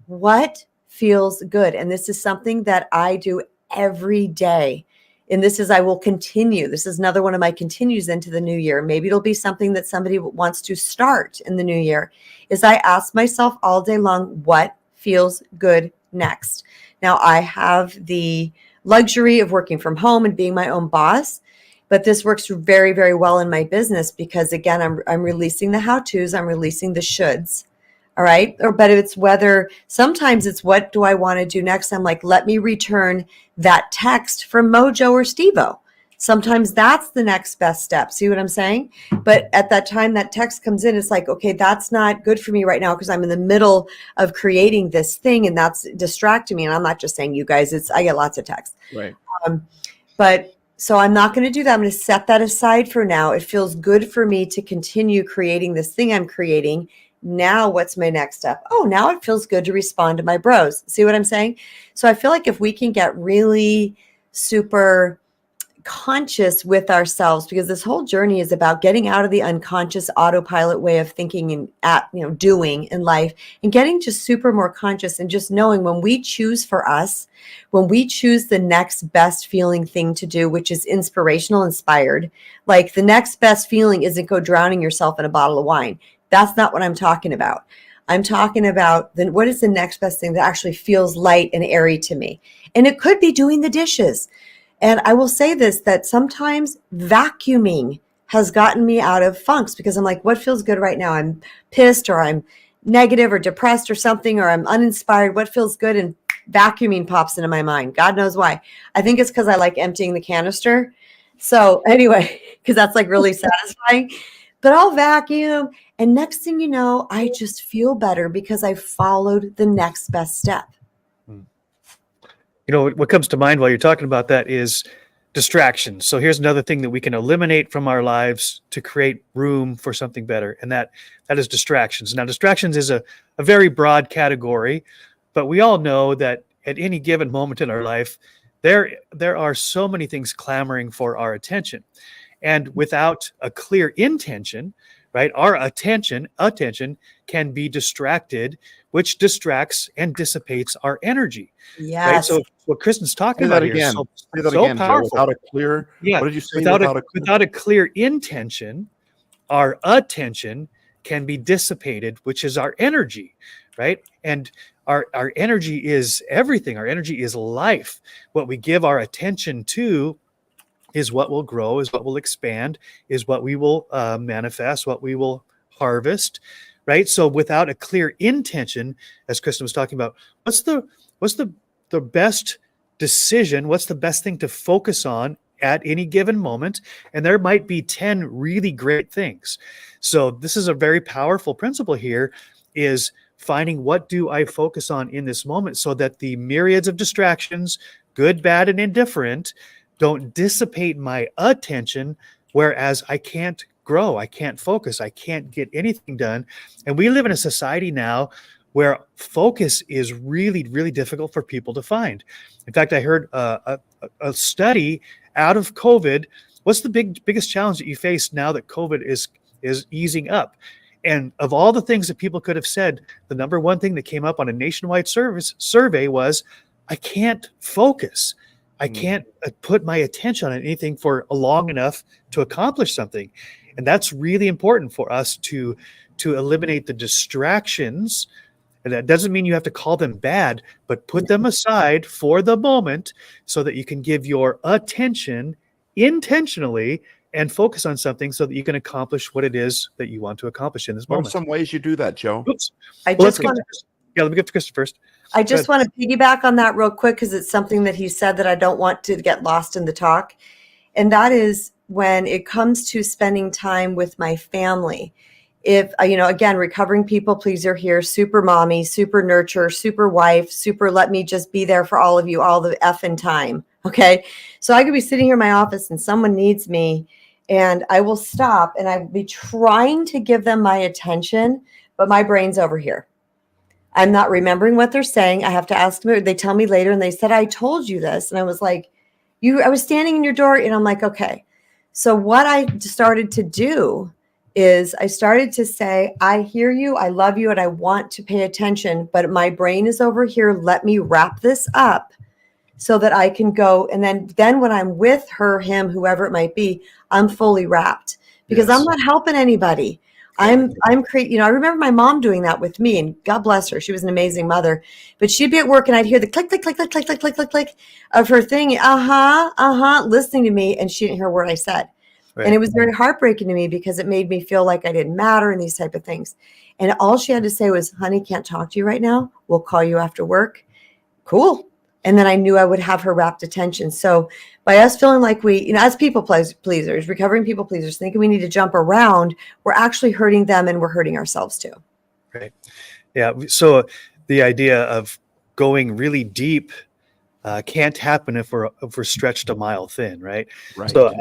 what feels good. And this is something that I do every day. And I will continue. This is another one of my continues into the new year. Maybe it'll be something that somebody wants to start in the new year, is I ask myself all day long, what feels good next? Now I have the luxury of working from home and being my own boss. But this works very, very well in my business because, again, I'm releasing the how-tos, I'm releasing the shoulds, all right? But sometimes it's what do I want to do next? I'm like, let me return that text from Mojo or Stevo. Sometimes that's the next best step. See what I'm saying? But at that time that text comes in, it's like, okay, that's not good for me right now because I'm in the middle of creating this thing and that's distracting me. And I'm not just saying you guys, I get lots of texts. Right. So I'm not going to do that. I'm going to set that aside for now. It feels good for me to continue creating this thing I'm creating. Now what's my next step? Oh, now it feels good to respond to my bros. See what I'm saying? So I feel like if we can get really super conscious with ourselves, because this whole journey is about getting out of the unconscious autopilot way of thinking and doing in life, and getting just super more conscious, and just knowing when we choose for us, when we choose the next best feeling thing to do, which is inspirational, inspired. Like, the next best feeling isn't go drowning yourself in a bottle of wine. That's not what I'm talking about. I'm talking about what is the next best thing that actually feels light and airy to me. And it could be doing the dishes. And I will say this, that sometimes vacuuming has gotten me out of funks, because I'm like, what feels good right now? I'm pissed, or I'm negative or depressed or something, or I'm uninspired. What feels good? And vacuuming pops into my mind. God knows why. I think it's because I like emptying the canister. So anyway, because that's like really satisfying. But I'll vacuum, and next thing you know, I just feel better because I followed the next best step. You know, what comes to mind while you're talking about that is distractions. So here's another thing that we can eliminate from our lives to create room for something better, and that is distractions. Now, distractions is a very broad category, but we all know that at any given moment in our life, there are so many things clamoring for our attention. And without a clear intention, right, our attention can be distracted, which distracts and dissipates our energy. Yes. Right? So what Kristen's talking about here is so powerful. Without a clear, what did you say? Without a clear intention, our attention can be dissipated, which is our energy, right? And our energy is everything. Our energy is life. What we give our attention to is what will grow, is what will expand, is what we will manifest, what we will harvest, right? So without a clear intention, as Kristen was talking about, what's the best decision? What's the best thing to focus on at any given moment? And there might be 10 really great things. So this is a very powerful principle here, is finding what do I focus on in this moment, so that the myriads of distractions, good, bad, and indifferent, don't dissipate my attention, whereas I can't grow, I can't focus, I can't get anything done. And we live in a society now where focus is really, really difficult for people to find. In fact, I heard a study out of COVID. What's the biggest challenge that you face now that COVID is easing up? And of all the things that people could have said, the number one thing that came up on a nationwide survey was, I can't focus. I can't put my attention on anything for long enough to accomplish something. And that's really important for us to eliminate the distractions. And that doesn't mean you have to call them bad, but put them aside for the moment so that you can give your attention intentionally and focus on something so that you can accomplish what it is that you want to accomplish in this moment. What are some ways you do that, Joe? Oops. Let me get to Kristen first. I just want to piggyback on that real quick, because it's something that he said that I don't want to get lost in the talk. And that is when it comes to spending time with my family. If, again, recovering people pleaser here, super mommy, super nurture, super wife, super let me just be there for all of you all the effing time. Okay. So I could be sitting here in my office and someone needs me, and I will stop and I will be trying to give them my attention, but my brain's over here. I'm not remembering what they're saying. I have to ask them. They tell me later, and they said, I told you this. And I was like, I was standing in your door, and I'm like, okay. So what I started to do is I started to say, I hear you, I love you, and I want to pay attention, but my brain is over here. Let me wrap this up so that I can go. And then when I'm with her, him, whoever it might be, I'm fully wrapped, because I'm not helping anybody. I'm creating, I remember my mom doing that with me, and God bless her. She was an amazing mother, but she'd be at work and I'd hear the click, click, click, click, click, click, click, click, click of her thing. Listening to me, and she didn't hear a word I said. Right. And it was very heartbreaking to me, because it made me feel like I didn't matter and these type of things. And all she had to say was, honey, can't talk to you right now. We'll call you after work. Cool. And then I knew I would have her rapt attention. So by us feeling like we, as people pleasers, recovering people pleasers, thinking we need to jump around, we're actually hurting them, and we're hurting ourselves too. Right. Yeah. So the idea of going really deep can't happen if we're stretched a mile thin, right? Right. So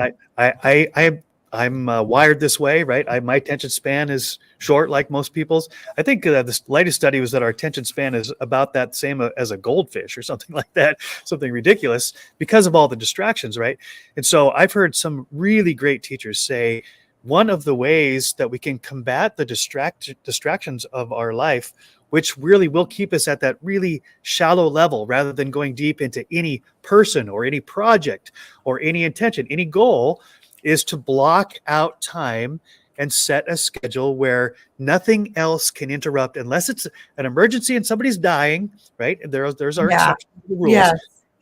I'm wired this way, right? My attention span is short, like most people's. I think the latest study was that our attention span is about that same as a goldfish or something like that, something ridiculous because of all the distractions, right? And so I've heard some really great teachers say one of the ways that we can combat the distractions of our life, which really will keep us at that really shallow level rather than going deep into any person or any project or any intention, any goal, is to block out time and set a schedule where nothing else can interrupt unless it's an emergency and somebody's dying, right? And there's our exception to the rules. Yes.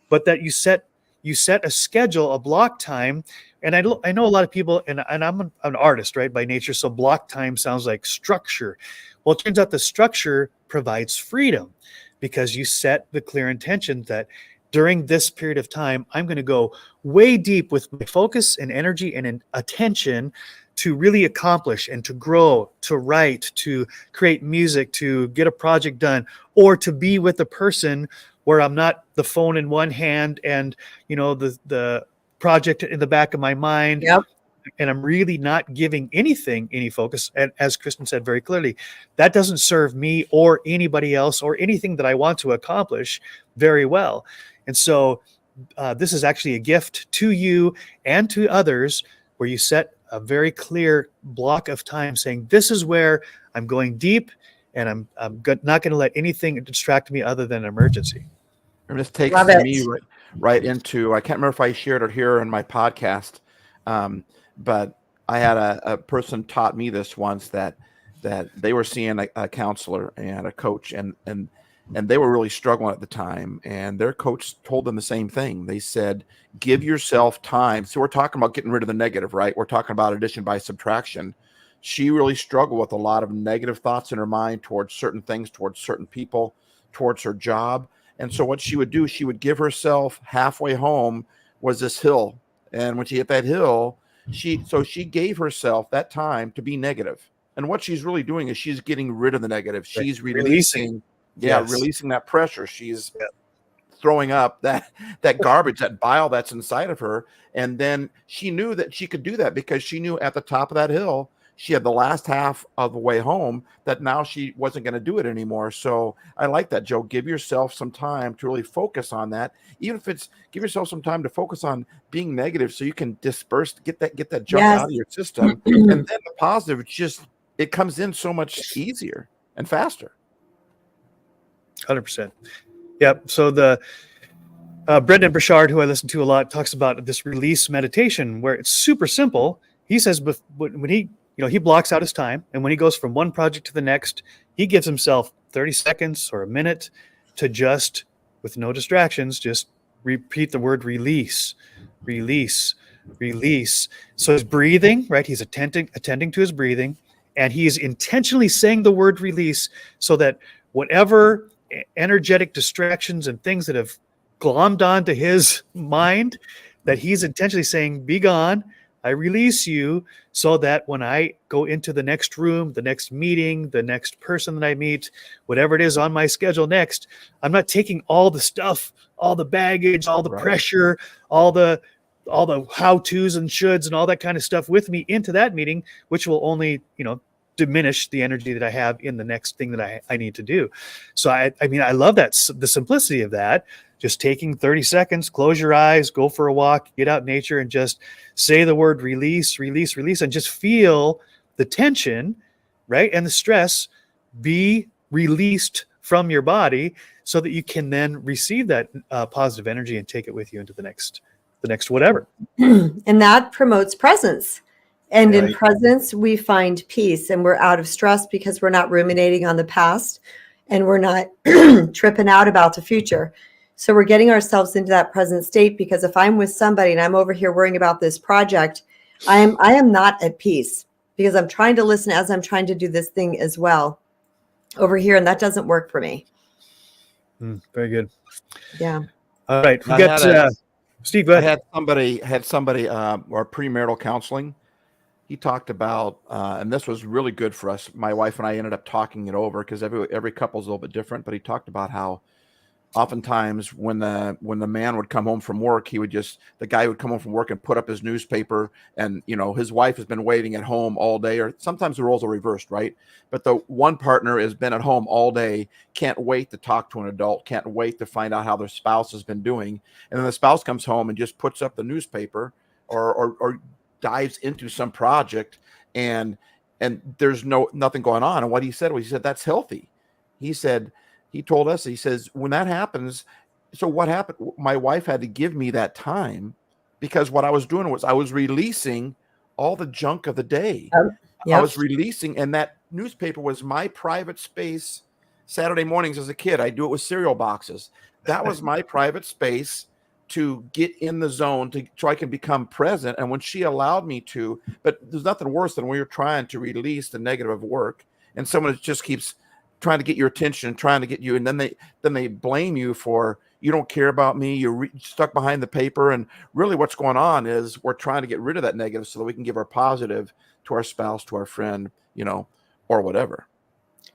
But that you set a schedule, a block time. And I know a lot of people, and I'm an artist, right, by nature, so block time sounds like structure. Well, it turns out the structure provides freedom because you set the clear intention that during this period of time, I'm going to go way deep with my focus and energy and attention to really accomplish and to grow, to write, to create music, to get a project done, or to be with a person where I'm not the phone in one hand and, the project in the back of my mind. Yep. And I'm really not giving anything any focus. And as Kristen said very clearly, that doesn't serve me or anybody else or anything that I want to accomplish very well. And so this is actually a gift to you and to others where you set a very clear block of time saying, this is where I'm going deep and I'm not going to let anything distract me other than an emergency. And this takes Love it. me right into, I can't remember if I shared it here in my podcast, but I had a person taught me this once that they were seeing a counselor and a coach and they were really struggling at the time. And their coach told them the same thing. They said, give yourself time. So we're talking about getting rid of the negative, right? We're talking about addition by subtraction. She really struggled with a lot of negative thoughts in her mind towards certain things, towards certain people, towards her job. And so what she would do, she would give herself halfway home was this hill. And when she hit that hill, she gave herself that time to be negative. And what she's really doing is she's getting rid of the negative. She's releasing that pressure. She's throwing up that garbage, that bile that's inside of her. And then she knew that she could do that because she knew at the top of that hill, she had the last half of the way home that now she wasn't going to do it anymore. So I like that, Joe. Give yourself some time to really focus on that. Even if it's give yourself some time to focus on being negative so you can disperse, get that junk out of your system. And then the positive, it comes in so much easier and faster. 100%. Yep. So the Brendan Burchard, who I listen to a lot, talks about this release meditation where it's super simple. He says when he blocks out his time, and when he goes from one project to the next, he gives himself 30 seconds or a minute to just, with no distractions, just repeat the word release, release, release. So his breathing, right? He's attending to his breathing, and he's intentionally saying the word release so that whatever energetic distractions and things that have glommed onto his mind, that he's intentionally saying, be gone. I release you so that when I go into the next room, the next meeting, the next person that I meet, whatever it is on my schedule next, I'm not taking all the stuff, all the baggage, all the pressure, all the how-tos and shoulds and all that kind of stuff with me into that meeting, which will only, diminish the energy that I have in the next thing that I need to do. So I love that, the simplicity of that. Just taking 30 seconds, close your eyes, go for a walk, get out in nature, and just say the word release, release, release, and just feel the tension, right, and the stress be released from your body so that you can then receive that positive energy and take it with you into the next whatever. And that promotes presence. And in presence, we find peace, and we're out of stress because we're not ruminating on the past and we're not tripping out about the future. So we're getting ourselves into that present state, because if I'm with somebody and I'm over here worrying about this project, I am not at peace because I'm trying to listen as I'm trying to do this thing as well over here. And that doesn't work for me. Very good. Yeah. All right. We got Steve, go ahead. I had somebody or premarital counseling. He talked about, and this was really good for us. My wife and I ended up talking it over because every couple's a little bit different, but he talked about how oftentimes when the man would come home from work, the guy would come home from work and put up his newspaper, and his wife has been waiting at home all day, or sometimes the roles are reversed, right? But the one partner has been at home all day, can't wait to talk to an adult, can't wait to find out how their spouse has been doing, and then the spouse comes home and just puts up the newspaper or dives into some project, and there's nothing going on. And what he said was, he said that's healthy. He told us, he says, when that happens, so what happened? My wife had to give me that time, because what I was doing was I was releasing all the junk of the day. Yep. I was releasing, and that newspaper was my private space. Saturday mornings as a kid, I do it with cereal boxes. That was my private space to get in the zone, so I can become present. And when she allowed me to, but there's nothing worse than when you're trying to release the negative of work, and someone just keeps trying to get your attention, trying to get you, and then they blame you for, you don't care about me, you're stuck behind the paper. And really what's going on is we're trying to get rid of that negative so that we can give our positive to our spouse, to our friend, or whatever.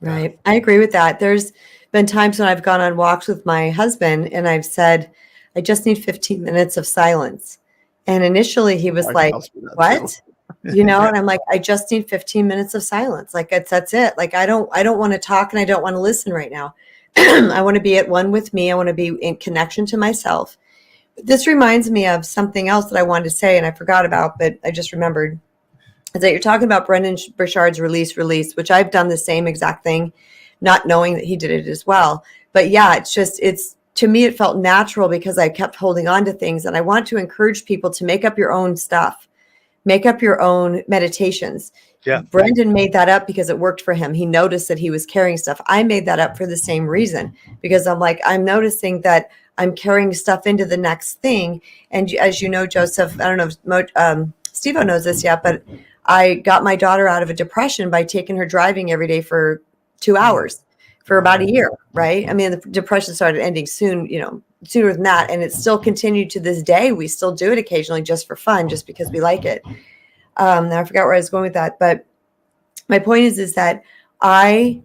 Right. I agree with that. There's been times when I've gone on walks with my husband and I've said, I just need 15 minutes of silence. And initially he was like, what? And I'm like, I just need 15 minutes of silence. Like that's it. Like, I don't want to talk, and I don't want to listen right now. I want to be at one with me. I want to be in connection to myself. This reminds me of something else that I wanted to say and I forgot about, but I just remembered, is that you're talking about Brendan Burchard's release, which I've done the same exact thing, not knowing that he did it as well. But yeah, to me, it felt natural because I kept holding on to things. And I want to encourage people to make up your own stuff, make up your own meditations. Yeah. Brendan made that up because it worked for him. He noticed that he was carrying stuff. I made that up for the same reason, because I'm like, I'm noticing that I'm carrying stuff into the next thing. And as you know, Joseph, I don't know if Stevo knows this yet, but I got my daughter out of a depression by taking her driving every day for 2 hours for about a year, right? I mean, the depression started ending soon, sooner than that. And it's still continued to this day. We still do it occasionally just for fun, just because we like it. Now I forgot where I was going with that. But my point is that I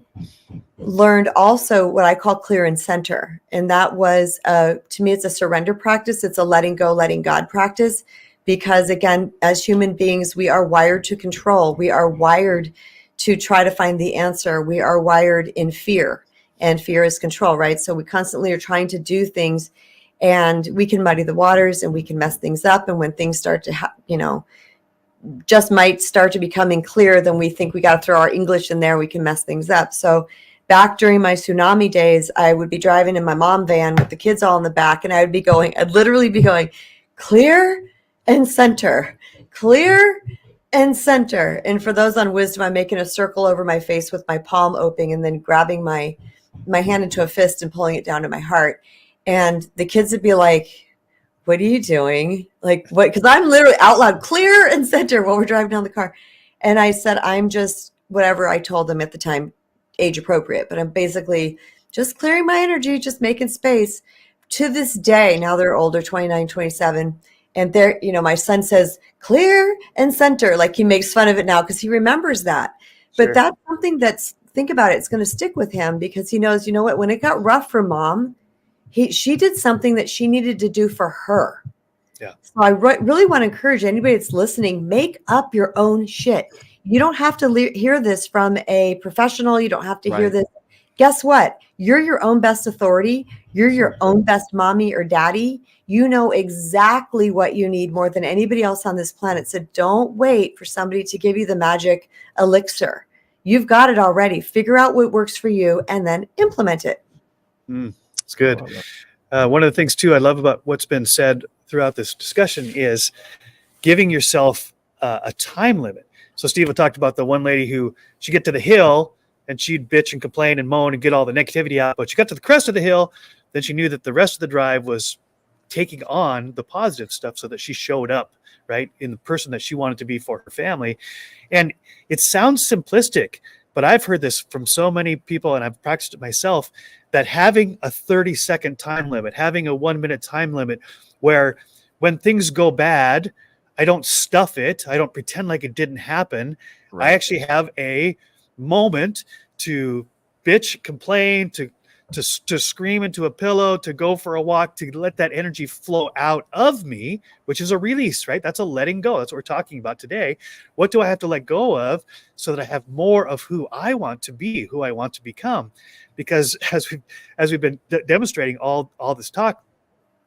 learned also what I call clear and center. And that was, to me, it's a surrender practice. It's a letting go, letting God practice. Because again, as human beings, we are wired to control. We are wired to try to find the answer. We are wired in fear, and fear is control, right? So we constantly are trying to do things, and we can muddy the waters and we can mess things up. And when things start to, just might start to becoming clear, then we think we got to throw our English in there. We can mess things up. So back during my tsunami days, I would be driving in my mom van with the kids all in the back, and I'd literally be going, clear and center, clear and center. And for those on wisdom, I'm making a circle over my face with my palm opening and then grabbing my hand into a fist and pulling it down to my heart. And the kids would be like, what are you doing? Like, what? Because I'm literally out loud, clear and center, while we're driving down the car. And I said, I'm just, whatever I told them at the time, age appropriate, but I'm basically just clearing my energy, just making space. To this day, now they're older, 29, 27. And they're, my son says, clear and center. Like, he makes fun of it now because he remembers that. Sure. But that's something think about it, it's going to stick with him, because he knows, what, when it got rough for mom, she did something that she needed to do for her. Yeah. So I really want to encourage anybody that's listening, make up your own shit. You don't have to hear this from a professional. You don't have to hear this. Guess what? You're your own best authority. You're your own best mommy or daddy. You know exactly what you need more than anybody else on this planet. So don't wait for somebody to give you the magic elixir. You've got it already. Figure out what works for you and then implement it. It's good. One of the things, too, I love about what's been said throughout this discussion is giving yourself a time limit. So Steve talked about the one lady who she'd get to the hill and she'd bitch and complain and moan and get all the negativity out. But she got to the crest of the hill, then she knew that the rest of the drive was taking on the positive stuff so that she showed up, right, in the person that she wanted to be for her family. And it sounds simplistic, but I've heard this from so many people, and I've practiced it myself, that having a 30-second time limit, having a 1-minute time limit, where when things go bad, I don't stuff it. I don't pretend like it didn't happen. Right. I actually have a moment to bitch, complain, to to scream into a pillow, to go for a walk, to let that energy flow out of me, which is a release, right? That's a letting go. That's what we're talking about today. What do I have to let go of so that I have more of who I want to be, who I want to become? Because as we've been demonstrating all this talk,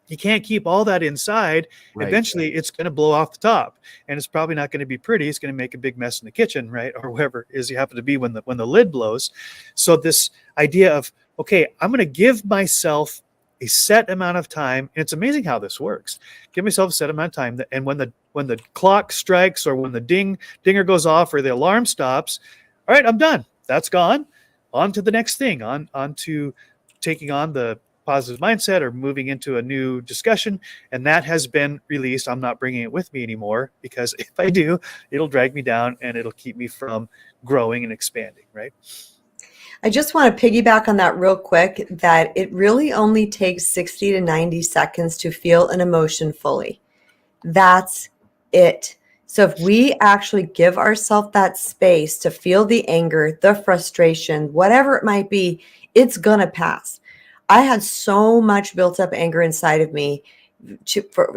you can't keep all that inside. Right. Eventually, it's going to blow off the top, and it's probably not going to be pretty. It's going to make a big mess in the kitchen, right, or wherever it is you happen to be when the lid blows. So this idea of, okay, I'm going to give myself a set amount of time, and it's amazing how this works. Give myself a set amount of time, and when the clock strikes, or when the dinger goes off, or the alarm stops, all right, I'm done. That's gone. On to the next thing. On to taking on the positive mindset or moving into a new discussion, and that has been released. I'm not bringing it with me anymore, because if I do, it'll drag me down and it'll keep me from growing and expanding, right? I just want to piggyback on that real quick, that it really only takes 60 to 90 seconds to feel an emotion fully. That's it. So if we actually give ourselves that space to feel the anger, the frustration, whatever it might be, it's going to pass. I had so much built up anger inside of me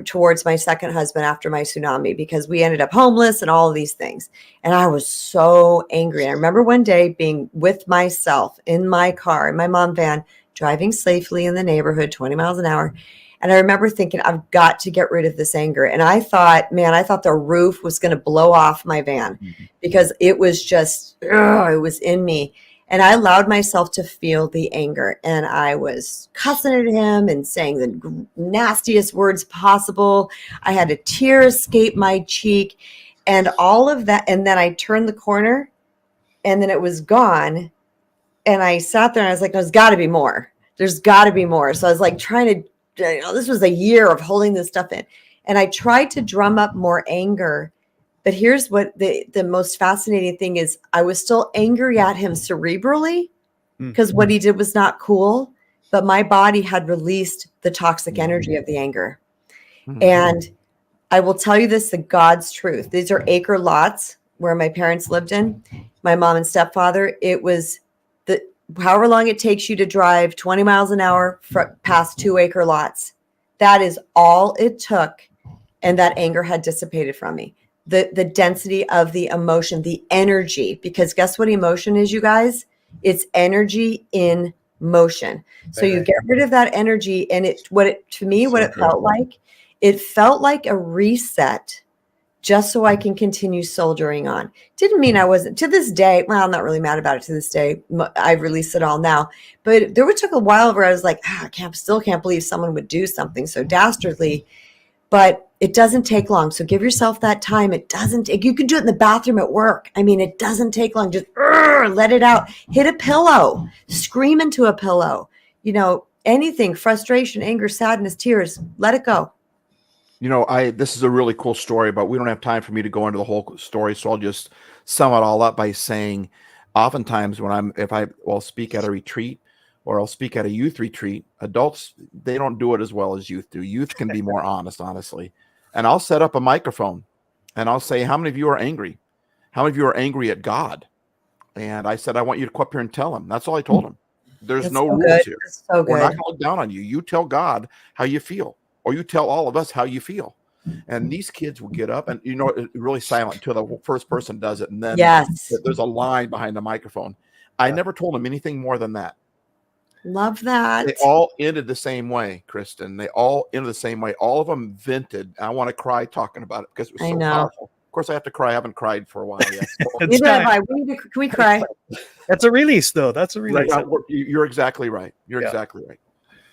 towards my second husband after my tsunami, because we ended up homeless and all of these things. And I was so angry. I remember one day being with myself in my car, in my mom van, driving safely in the neighborhood, 20 miles an hour. And I remember thinking, I've got to get rid of this anger. And I thought the roof was going to blow off my van, because it was just, it was in me. And I allowed myself to feel the anger, and I was cussing at him and saying the nastiest words possible. I had a tear escape my cheek and all of that. And then I turned the corner, and then it was gone. And I sat there and I was like, there's got to be more. There's got to be more. So I was like trying to, this was a year of holding this stuff in. And I tried to drum up more anger. But here's what the most fascinating thing is. I was still angry at him cerebrally, because what he did was not cool, but my body had released the toxic energy of the anger. And I will tell you this, the God's truth. These are acre lots where my parents lived in, my mom and stepfather. It was however long it takes you to drive 20 miles an hour past 2 acre lots. That is all it took. And that anger had dissipated from me. The density of the emotion, the energy, because guess what emotion is, you guys? It's energy in motion. So you get rid of that energy, and it felt like a reset, just so I can continue soldiering on. Didn't mean I wasn't, to this day, well, I'm not really mad about it to this day. I've released it all now. But there took a while where I was like, I still can't believe someone would do something so dastardly. But it doesn't take long. So give yourself that time. You can do it in the bathroom at work. I mean, it doesn't take long. Just let it out. Hit a pillow. Scream into a pillow. Anything, frustration, anger, sadness, tears, let it go. This is a really cool story, but we don't have time for me to go into the whole story. So I'll just sum it all up by saying, oftentimes if I speak at a retreat, or I'll speak at a youth retreat, adults, they don't do it as well as youth do. Youth can be more honest, honestly. And I'll set up a microphone and I'll say, how many of you are angry? How many of you are angry at God? And I said, I want you to come up here and tell him. That's all I told him. There's no rules here. So we're not going to look down on you. You tell God how you feel, or you tell all of us how you feel. And these kids will get up and, it's really silent until the first person does it. And then there's a line behind the microphone. I never told them anything more than that. Love that. They all ended the same way, Kristen. They all ended the same way. All of them vented. I want to cry talking about it because it was so powerful. Of course, I have to cry. I haven't cried for a while yet. Can we cry? That's a release, though. That's a release. Right. You're exactly right. You're exactly right.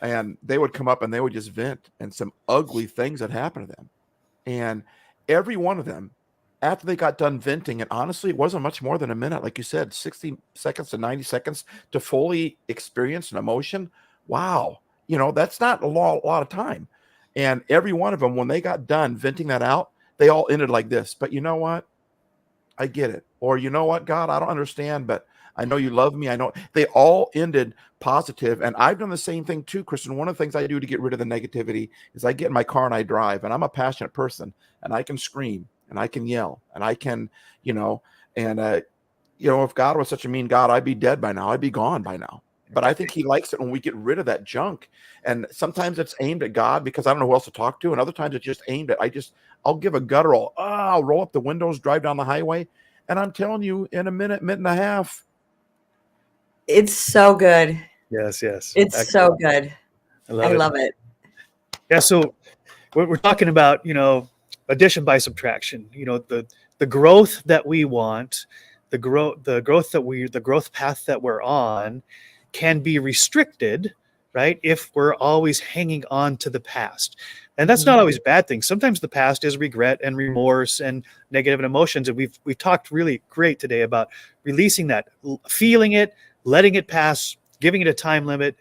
And they would come up and they would just vent, and some ugly things that happened to them. And every one of them, after they got done venting, and honestly, it wasn't much more than a minute, like you said, 60 seconds to 90 seconds to fully experience an emotion. Wow. That's not a lot of time. And every one of them, when they got done venting that out, they all ended like this. But you know what? I get it. Or you know what, God, I don't understand, but I know you love me. I know. They all ended positive. And I've done the same thing too, Kristen. One of the things I do to get rid of the negativity is I get in my car and I drive, and I'm a passionate person, and I can scream and I can yell and I can, if God was such a mean God, I'd be dead by now. I'd be gone by now. But I think he likes it when we get rid of that junk. And sometimes it's aimed at God because I don't know who else to talk to. And other times it's just aimed at, I'll give a guttural, I'll roll up the windows, drive down the highway. And I'm telling you, in a minute and a half. It's so good. Yes. It's so good. I love it. Yeah. So we're talking about, addition by subtraction, the growth that we want, the growth path that we're on can be restricted, right? If we're always hanging on to the past. And that's not always a bad thing. Sometimes the past is regret and remorse and negative emotions. And we've talked really great today about releasing that, feeling it, letting it pass, giving it a time limit,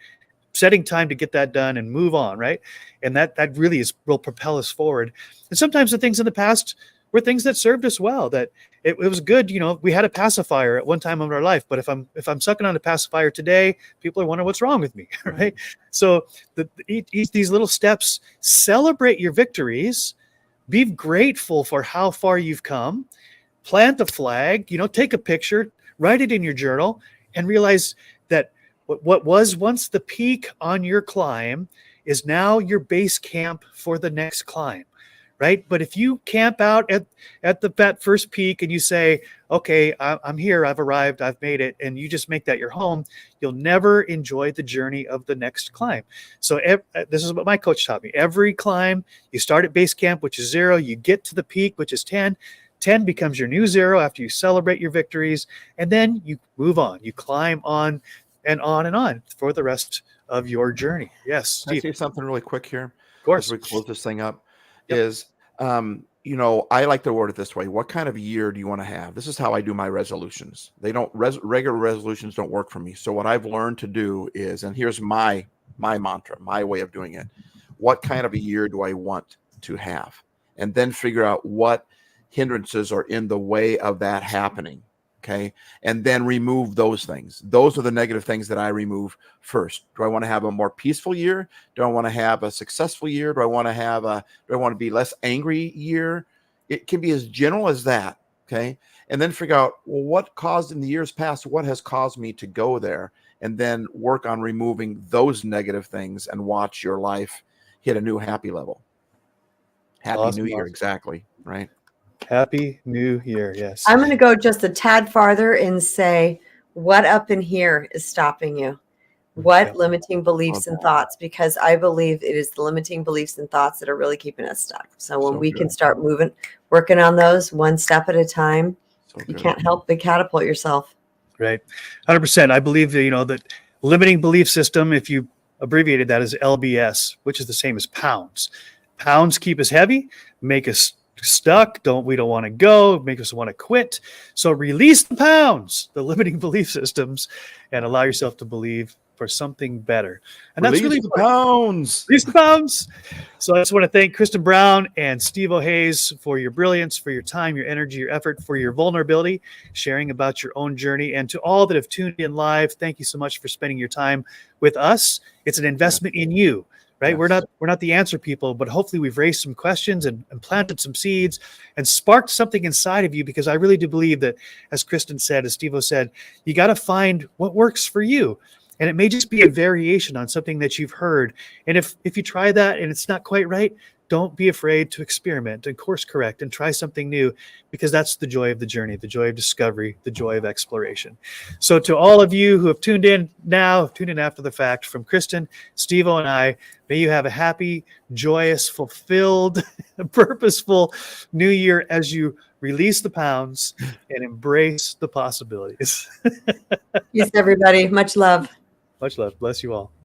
setting time to get that done and move on, right? And that really will propel us forward. And sometimes the things in the past were things that served us well, that it was good. We had a pacifier at one time of our life, but if I'm sucking on a pacifier today, people are wondering what's wrong with me, right? So each these little steps, celebrate your victories, be grateful for how far you've come, plant a flag, take a picture, write it in your journal, and realize that what was once the peak on your climb is now your base camp for the next climb, right? But if you camp out at that first peak and you say, okay, I'm here, I've arrived, I've made it, and you just make that your home, you'll never enjoy the journey of the next climb. So this is what my coach taught me. Every climb, you start at base camp, which is 0, you get to the peak, which is 10. 10 becomes your new 0 after you celebrate your victories, and then you move on. You climb on and on for the rest of your journey. Yes, Steve. Can I say something really quick here? Of course. As we close this thing up, Yep. is, I like to word it this way. What kind of year do you want to have? This is how I do my resolutions. They don't, regular resolutions don't work for me. So what I've learned to do is, and here's my mantra, my way of doing it. What kind of a year do I want to have? And then figure out what hindrances are in the way of that happening. Okay. And then remove those things. Those are the negative things that I remove first. Do I want to have a more peaceful year? Do I want to have a successful year? Do I want to be less angry year? It can be as general as that. Okay. And then figure out, well, what caused in the years past, what has caused me to go there? And then work on removing those negative things and watch your life hit a new happy level. Happy New Year. Exactly. Right. Happy New Year. Yes. I'm going to go just a tad farther and say, what up in here is stopping you? What limiting beliefs and thoughts? Because I believe it is the limiting beliefs and thoughts that are really keeping us stuck. So when we can start working on those one step at a time, you can't help but catapult yourself. Right. 100%. I believe that, that limiting belief system, if you abbreviated that as LBS, which is the same as pounds. Pounds keep us heavy, make us stuck. We don't want to go, make us want to quit. So release the pounds, the limiting belief systems, and allow yourself to believe for something better. And that's really the pounds. Release the pounds. So I just want to thank Kristen Brown and Stevo Hays for your brilliance, for your time, your energy, your effort, for your vulnerability, sharing about your own journey. And to all that have tuned in live, thank you so much for spending your time with us. It's an investment in you. Right. Yes. We're not the answer people, but hopefully we've raised some questions and planted some seeds and sparked something inside of you, because I really do believe that, as Kristen said, as Stevo said, you got to find what works for you. And it may just be a variation on something that you've heard. And if you try that and it's not quite right, don't be afraid to experiment and course correct and try something new, because that's the joy of the journey, the joy of discovery, the joy of exploration. So to all of you who have tuned in now, tuned in after the fact, from Kristen, Stevo, and I, may you have a happy, joyous, fulfilled, purposeful new year as you release the pounds and embrace the possibilities. Peace, everybody. Much love. Much love. Bless you all.